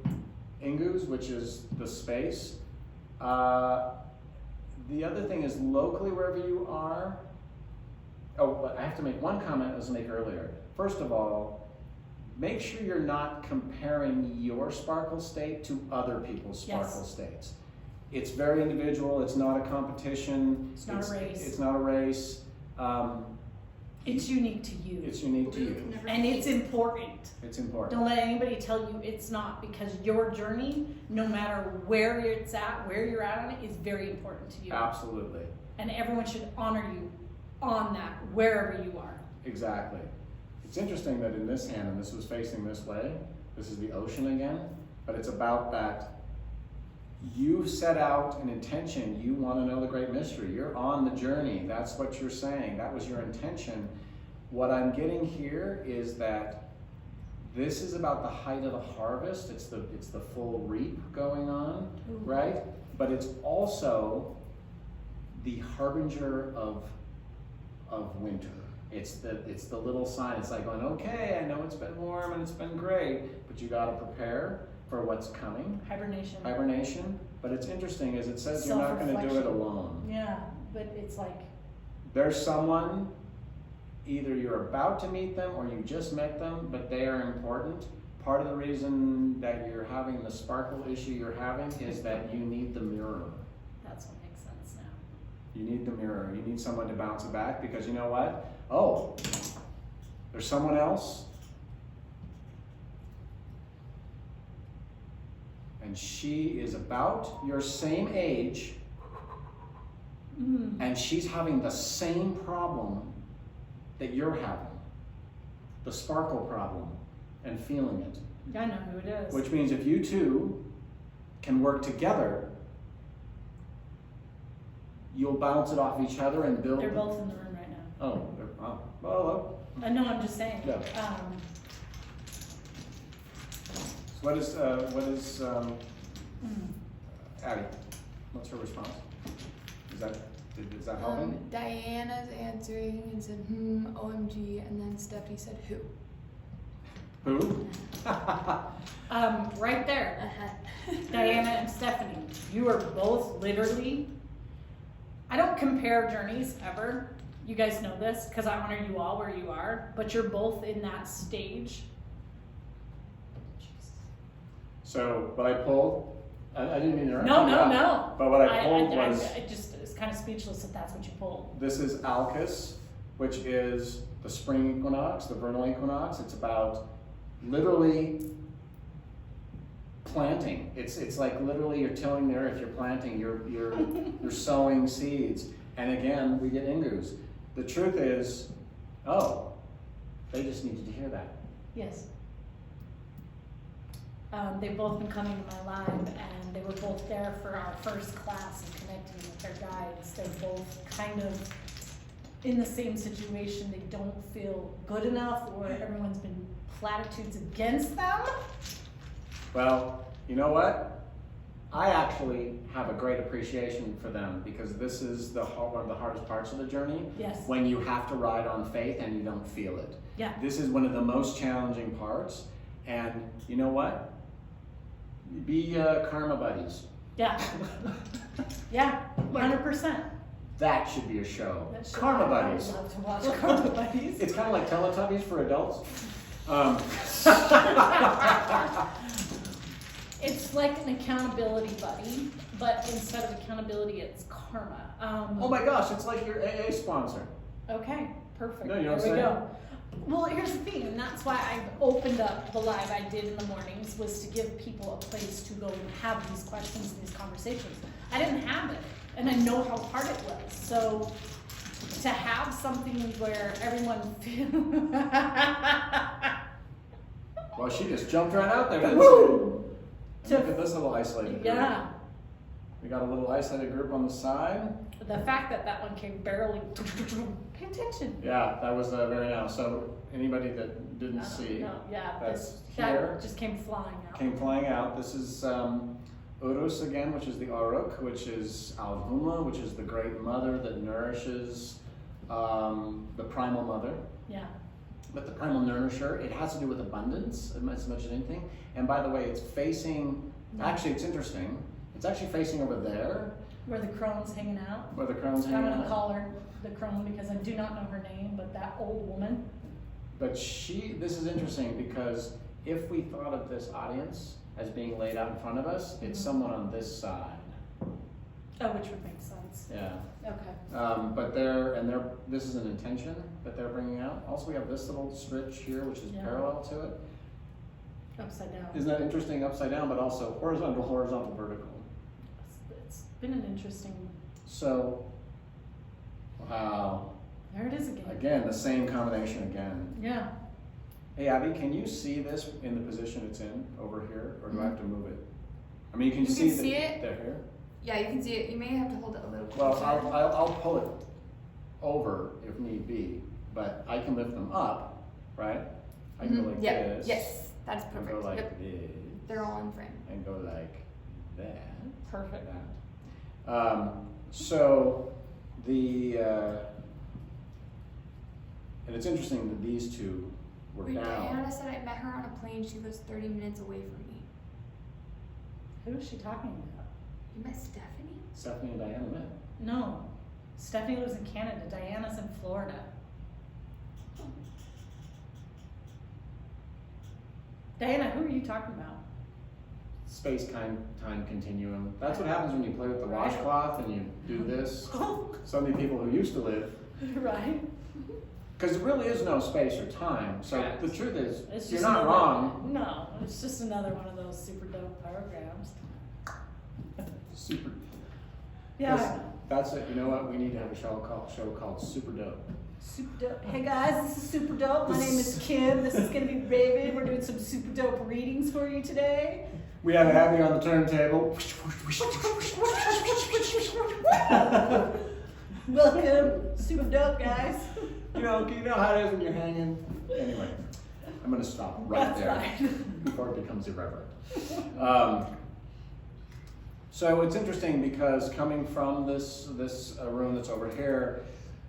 Ingus, which is the space. The other thing is locally, wherever you are. Oh, but I have to make one comment I was make earlier. First of all, make sure you're not comparing your sparkle state to other people's sparkle states. It's very individual. It's not a competition. It's not a race. It's not a race. It's unique to you. It's unique to you. And it's important. It's important. Don't let anybody tell you it's not, because your journey, no matter where it's at, where you're at on it, is very important to you. Absolutely. And everyone should honor you on that, wherever you are. Exactly. It's interesting that in this hand, and this was facing this way, this is the ocean again, but it's about that you set out an intention. You want to know the great mystery. You're on the journey. That's what you're saying. That was your intention. What I'm getting here is that this is about the height of the harvest. It's the full reap going on, right? But it's also the harbinger of winter. It's the little sign. It's like going, okay, I know it's been warm and it's been great, but you got to prepare for what's coming. Hibernation. But it's interesting is it says you're not going to do it alone. Yeah, but it's like There's someone, either you're about to meet them or you just met them, but they are important. Part of the reason that you're having the sparkle issue you're having is that you need the mirror. that's what makes sense now. You need the mirror. You need someone to bounce it back, because you know what? Oh, there's someone else. And she is about your same age, and she's having the same problem that you're having, the sparkle problem, and feeling it. I know who it is. Which means if you two can work together, you'll bounce it off each other and build. They're both in the room right now. Oh, well, I know, I'm just saying. Yeah. so what is Addie? What's her response? Is that helping? Diana's answering and said, OMG, and then Stephanie said, who? Who? Right there. Diana and Stephanie. You are both literally, I don't compare journeys ever. You guys know this because I honor you all where you are, but you're both in that stage. So what I pulled, I didn't mean to interrupt. No. But what I pulled was, I just was kind of speechless if that's what you pulled. this is Alcus, which is the spring equinox, the vernal equinox. It's about literally planting. It's like literally you're tilling the earth, you're planting, you're sowing seeds. And again, we get Ingus. The truth is, they just needed to hear that. Yes. They've both been coming to my live, and they were both there for our first class and connecting with their guides. They're both kind of in the same situation. They don't feel good enough, or everyone's been platitudes against them. Well, you know what? I actually have a great appreciation for them because this is one of the hardest parts of the journey. Yes. When you have to ride on faith and you don't feel it. Yeah. This is one of the most challenging parts. And you know what? Be karma buddies. Yeah. Yeah. 100%. That should be a show. That should- Karma I buddies. would love to watch Karma Buddies. It's kind of like Teletubbies for adults. It's like an accountability buddy, but instead of accountability, it's karma. Oh my gosh, it's like your AA sponsor. Okay, perfect. No, you know what I'm there we saying? go. Well, here's the thing, and that's why I opened up the live I did in the mornings, was to give people a place to go and have these questions and these conversations. I didn't have it, and I know how hard it was. So to have something where everyone Well, she just jumped right out there, didn't Woo! she? Look at this little isolated group. Yeah. We got a little isolated group on the side. The fact that one came barreling, pay attention. Yeah, that was very nice. So anybody that didn't see, No, yeah, that's that here. just came flying out. Came flying out. This is Urus again, which is the Uruk, which is Alhuma, which is the great mother that nourishes the primal mother. Yeah. But the primal nourisher, it has to do with abundance as much as anything. And by the way, it's facing, actually it's interesting, it's actually facing over there. Where the crone's hanging out. Where the crone's I'm hanging gonna out. call her the crone because I do not know her name, but that old woman. But this is interesting because if we thought of this audience as being laid out in front of us, it's someone on this side. Oh, which would make sense. Yeah. Okay. But this is an intention that they're bringing out. Also, we have this little stitch here, which is Yeah. parallel to it. Upside down. Isn't that interesting? Upside down, but also horizontal, vertical. It's been an interesting. So, wow. There it is again. Again, the same combination again. Yeah. Hey, Abby, can you see this in the position it's in over here, or do I have to move it? I mean, you can You see can see it. They're here. Yeah, you can see it. You may have to hold it a little Well, closer. I'll pull it over if need be, but I can lift them up, right? I can go like Yep. this. Yes, that's And perfect. go like Yep. this. They're all in frame. And go like that. Perfect. That. So the and it's interesting that these two were Wait, down. Diana said I met her on a plane. She lives 30 minutes away from me. Who is she talking about? You met Stephanie? Stephanie and Diana met. No. Stephanie lives in Canada. Diana's in Florida. Diana, who are you talking about? Space-time continuum. That's what happens when you play with the washcloth and you do this. So many people who used to live. Right. Because there really is no space or time. So Correct. the truth is, It's you're just not another- wrong. No, it's just another one of those super dope programs. Super. Yeah. That's it. You know what? We need to have a show called Super Dope. Super dope. Hey guys, this is Super Dope. My name is Kim. This is gonna be Raven. We're doing some super dope readings for you today. We have Abby on the turntable. Welcome, super dope guys. You know how it is when you're hanging. Anyway, I'm gonna stop right That's there fine. before it becomes irreverent. So it's interesting because coming from this room that's over here,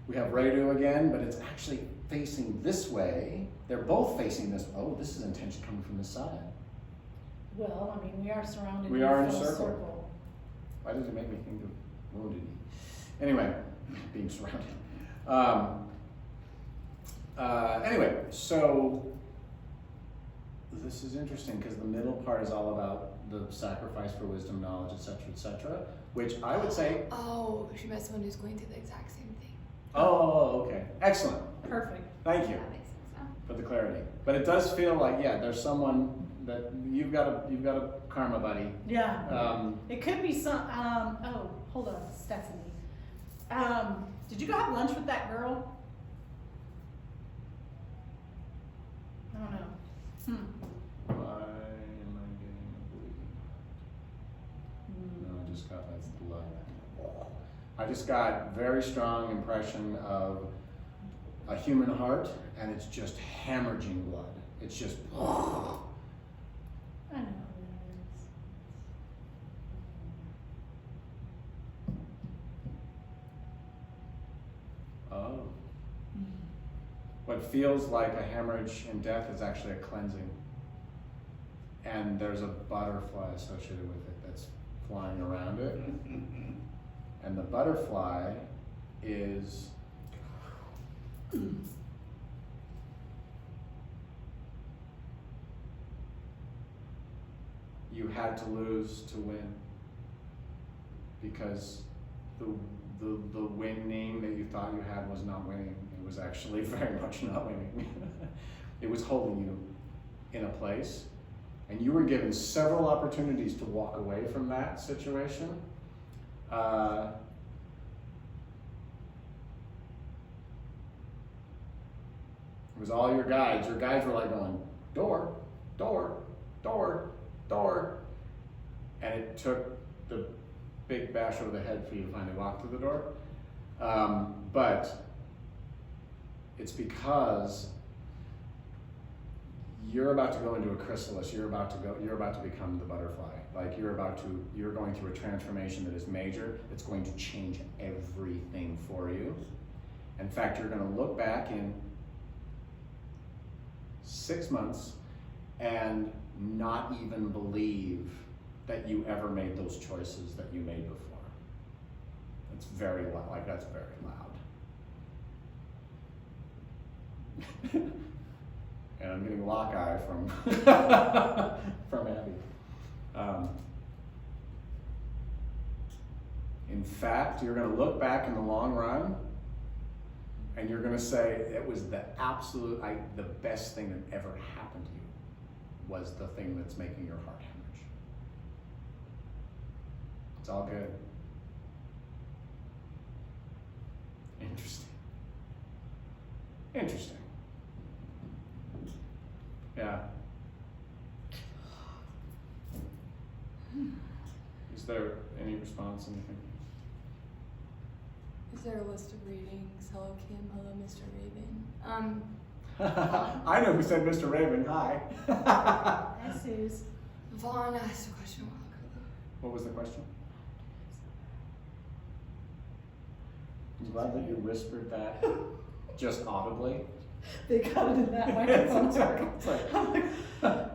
we have Radu again, but it's actually facing this way. They're both facing this. Oh, this is intention coming from this side. Well, I mean, we are surrounded. We are in a full circle. Why does it make me think of Wounded Knee? Anyway, being surrounded. Anyway, so this is interesting because the middle part is all about the sacrifice for wisdom, knowledge, etc., which I would say. Oh, she met someone who's going through the exact same thing. Oh, okay, excellent. Perfect. Thank you That makes sense now. for the clarity. But it does feel like there's someone that you've got a karma buddy. Yeah. It could be some. Oh, hold on, Stephanie. Did you go have lunch with that girl? I don't know. Why am I getting a bleeding? No, I just got that's blood. I just got very strong impression of a human heart, and it's just hemorrhaging blood. It's just. I know who that is. Oh. What feels like a hemorrhage in death is actually a cleansing. And there's a butterfly associated with it that's flying around it. And the butterfly is you had to lose to win, because the winning that you thought you had was not winning. It was actually very much not winning. It was holding you in a place, and you were given several opportunities to walk away from that situation. It was all your guides. Your guides were like going, door, door, door, door. And it took the big bash over the head for you to finally walk through the door. But it's because you're about to go into a chrysalis. You're about to become the butterfly. Like you're going through a transformation that is major. It's going to change everything for you. In fact, you're going to look back in 6 months and not even believe that you ever made those choices that you made before. It's very loud, like that's very loud. And I'm getting lock eye from from Abby. In fact, you're going to look back in the long run, and you're going to say it was the best thing that ever happened to you was the thing that's making your heart hemorrhage. It's all good. Interesting. Yeah. Is there any response, anything? Is there a list of readings? Hello, Kim. Hello, Mr. Raven. I know who said Mr. Raven. Hi. Hi, Suze. Vaughn asked a question a while ago. What was the question? I'm glad that you whispered that just audibly. They got it in that microphone. It's like,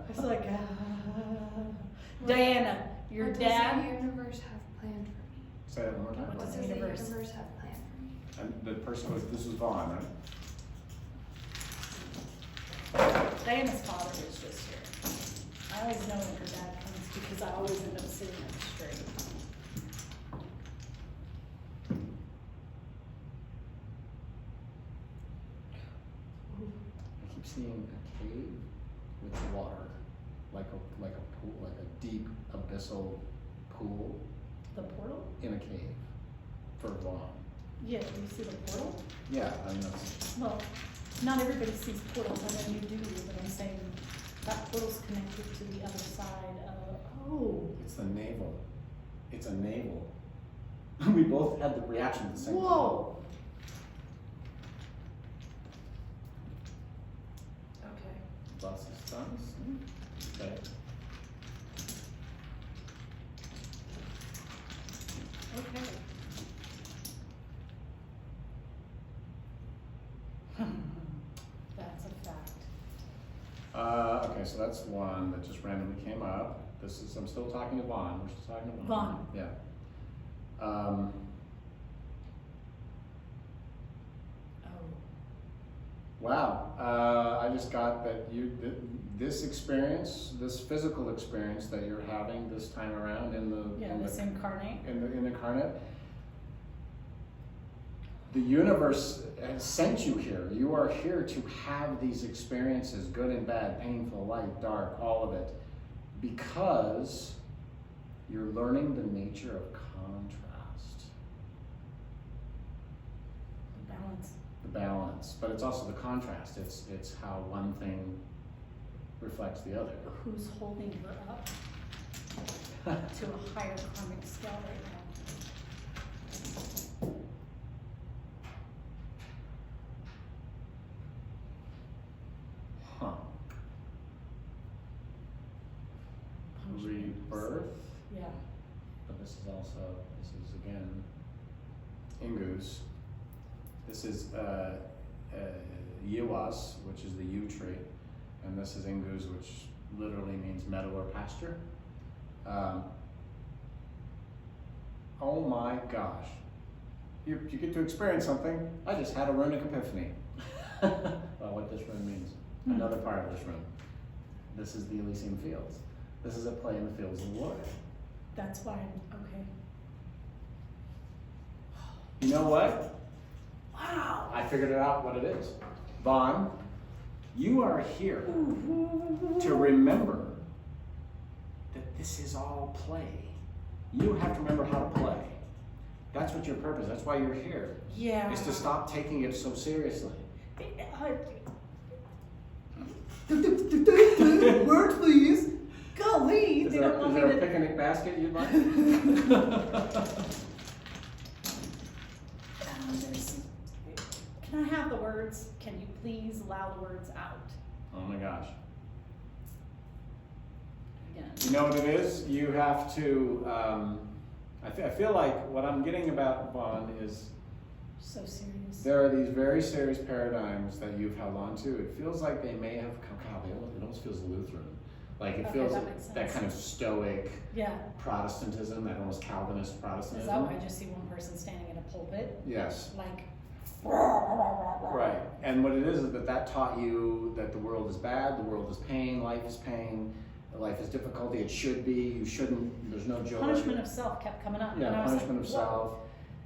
It's like, Diana, your What dad. does the universe have planned for me? say that one more time. What does the universe have planned for me? And the person this was Vaughn, right? Diana's father is just here. I always know when her dad comes because I always end up sitting up straight. I keep seeing a cave with water, like a pool, like a deep abyssal pool The portal? in a cave. for Vaughn. Yeah, do you see the portal? Yeah, I mean, that's, Well, not everybody sees portals, I know you do, but I'm saying that portal's connected to the other side of, oh. it's the navel. It's a navel. We both had the reaction at the same time. Whoa. Okay. Lots of stunts. Okay. Okay. That's a fact. Okay, so that's one that just randomly came up. This is, I'm still talking to Vaughn. We're still talking to Vaughn. Vaughn. Yeah. Oh. Wow. I just got that this experience, this physical experience that you're having this time around in the This incarnate. in the incarnate, the universe has sent you here. You are here to have these experiences, good and bad, painful, light, dark, all of it, because you're learning the nature of contrast. The balance. The balance, but it's also the contrast. It's how one thing reflects the other. Who's holding her up to a higher karmic scale right now? Huh. Rebirth, Yeah. but this is again Ingus. This is Yewas, which is the yew tree, and this is Ingus, which literally means meadow or pasture. Oh my gosh. You get to experience something. I just had a runic epiphany. Well, what this rune means. Another part of this rune. This is the Elysian Fields. This is a play in the fields of war. That's why I'm okay. You know what? Wow. I figured it out what it is. Vaughn, you are here to remember that this is all play. You have to remember how to play. That's what your purpose, that's why you're here. Yeah. Is to stop taking it so seriously. Word, please. Golly, Is they there, don't want is me there a to. picnic basket you'd like? Can I have the words? Can you please allow the words out? Oh my gosh. Again. You know what it is? You have to, I feel like what I'm getting about Vaughn is So serious. there are these very serious paradigms that you've held on to. It feels like they may have come, God, it almost feels Lutheran. Like it Okay, feels that makes that sense. kind of stoic Yeah. Protestantism, that almost Calvinist Is Protestantism. that why I just see one person standing in a pulpit? Yes. Like. Right. And what it is that taught you that the world is bad, the world is pain, life is difficulty, it should be, you shouldn't, there's no joy. Punishment of self kept coming up. Yeah, and I was punishment like, of self.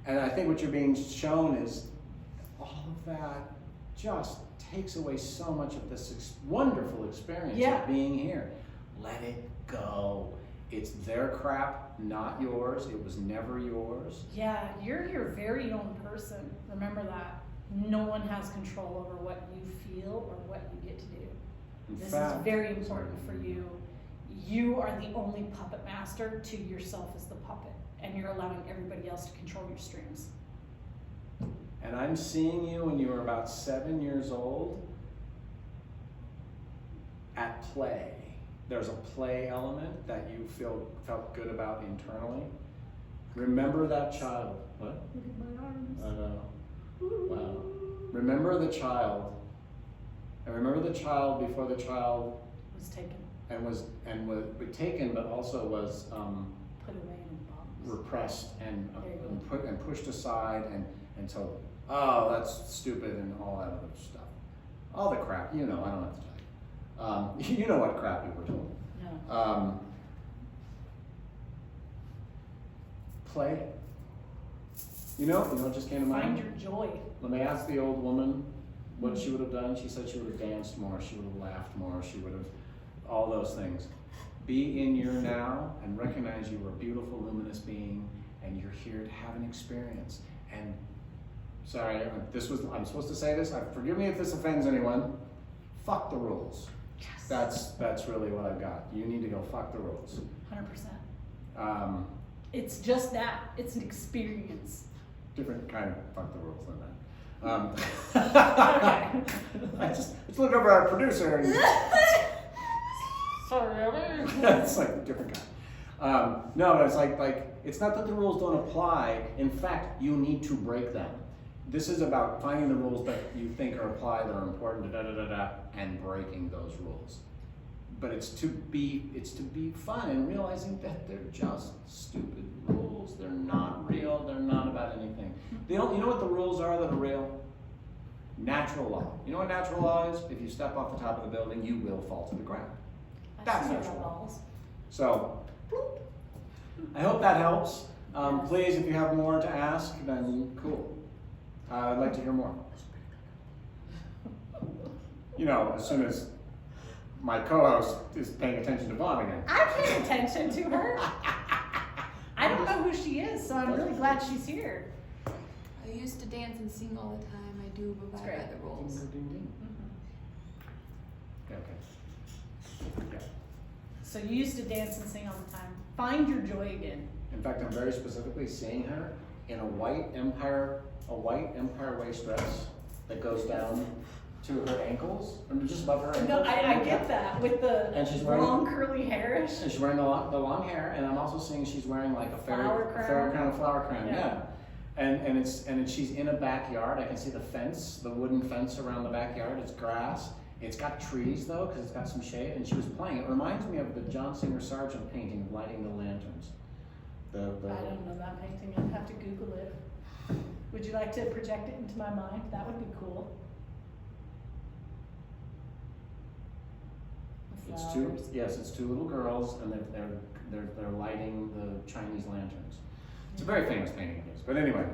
And I think what you're being shown is all of that just takes away so much of this wonderful experience Yeah. of being here. Let it go. It's their crap, not yours. It was never yours. Yeah, you're your very own person. Remember that. No one has control over what you feel or what you get to do. In This fact, is very important for you. You are the only puppet master to yourself as the puppet, and you're allowing everybody else to control your strings. and I'm seeing you when you were about 7 years old at play. There's a play element that you felt good about internally. Remember that child. What? Look at my arms. I know. Wow. Remember the child. And remember the child before the child Was taken, was taken, but also was put away in a box. repressed and There you go. pushed aside and told, oh, that's stupid and all that other stuff. All the crap, you know, I don't have to tell you. You know what crap we were told. No. Play. You know what just came to mind? Find your joy. When they asked the old woman what she would have done, she said she would have danced more, she would have laughed more, she would have, all those things. Be in your now and recognize you are a beautiful, luminous being, and you're here to have an experience. And sorry, I'm supposed to say this. Forgive me if this offends anyone. Fuck the rules. Yes. That's really what I've got. You need to go fuck the rules. 100%. It's just that. It's an experience. Different kind of fuck the rules than that. Okay. Let's look over our producer. And Sorry. it's like a different kind. No, but it's like it's not that the rules don't apply. In fact, you need to break them. This is about finding the rules that you think are applied, that are important, and breaking those rules. But it's to be fun and realizing that they're just stupid rules. They're not real. They're not about anything. You know what the rules are that are real? Natural law. You know what natural law is? If you step off the top of the building, you will fall to the ground. That's natural law. So, I hope that helps. Please, if you have more to ask, then cool. I'd like to hear more. You know, as soon as my co-host is paying attention to Vaughn again. I'm paying attention to her. I don't know who she is, so I'm really glad she's here. I used to dance and sing all the time. I do abide by the rules. Ding, ding, ding. Okay. Yeah. So you used to dance and sing all the time. Find your joy again. In fact, I'm very specifically seeing her in a white empire waist dress that goes down to her ankles, or just above her ankles. No, I get that with the And she's wearing- long curly hairish. And she's wearing the long hair, and I'm also seeing she's wearing like a Flower fair crown. kind of flower crown. Yeah. Yeah. And she's in a backyard. I can see the fence, the wooden fence around the backyard. It's grass. It's got trees though, because it's got some shade. And she was playing. It reminds me of the John Singer Sargent painting, Lighting the Lanterns. I don't know that painting. I'd have to Google it. Would you like to project it into my mind? That would be cool. It's two little girls, and they're lighting the Chinese lanterns. It's a very famous painting of his. But anyway,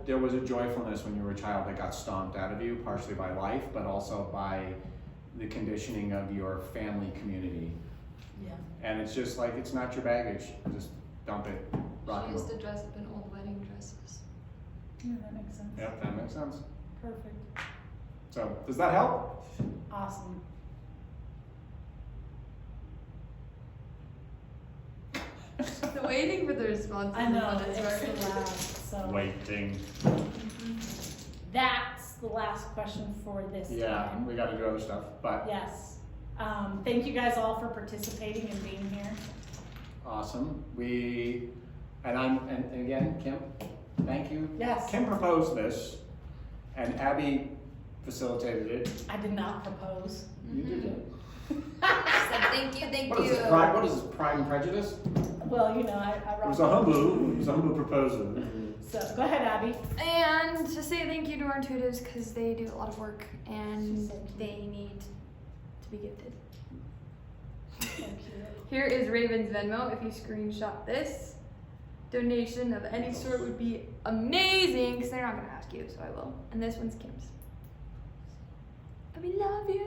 there was a joyfulness when you were a child that got stomped out of you, partially by life, but also by the conditioning of your family community. Yeah. And it's just like, it's not your baggage. Just dump it. Rock She and used roll. to dress up in old wedding dresses. Yeah, that makes sense. Yep, that makes sense. Perfect. So, does that help? Awesome. Waiting for the response. I know, it's the last, so. Waiting. That's the last question for this Yeah, time. we got to do other stuff, but Yes. Thank you guys all for participating and being here. awesome. And again, Kim, thank you. Yes. Kim proposed this, and Abby facilitated it. I did not propose. You did it. Said thank you. What is this, Pride and Prejudice? Well, you know, I It was a humble proposal. So, go ahead, Abby. And to say thank you to our tutors because they do a lot of work and She's so cute. they need to be gifted. Thank you. Here is Raven's Venmo. If you screenshot this, donation of any sort would be amazing because they're not going to ask you, so I will. And this one's Kim's. We love you.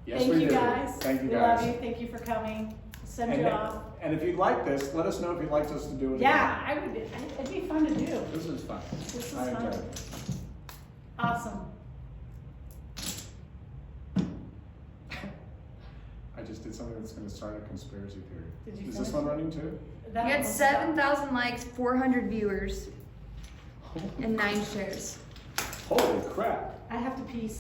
Yes, Thank we you do. guys. Thank you We guys. love you. Thank you for coming. Send And, you off. and if you'd like this, let us know if you'd like us to do it Yeah, it'd be fun to do. again. This is fun. This is I enjoy fun. it. Awesome. I just did something that's going to start a conspiracy theory. Did you Is this finish? one running too? That We had was- 7,000 likes, 400 viewers, and 9 shares. Holy crap. I have to pee.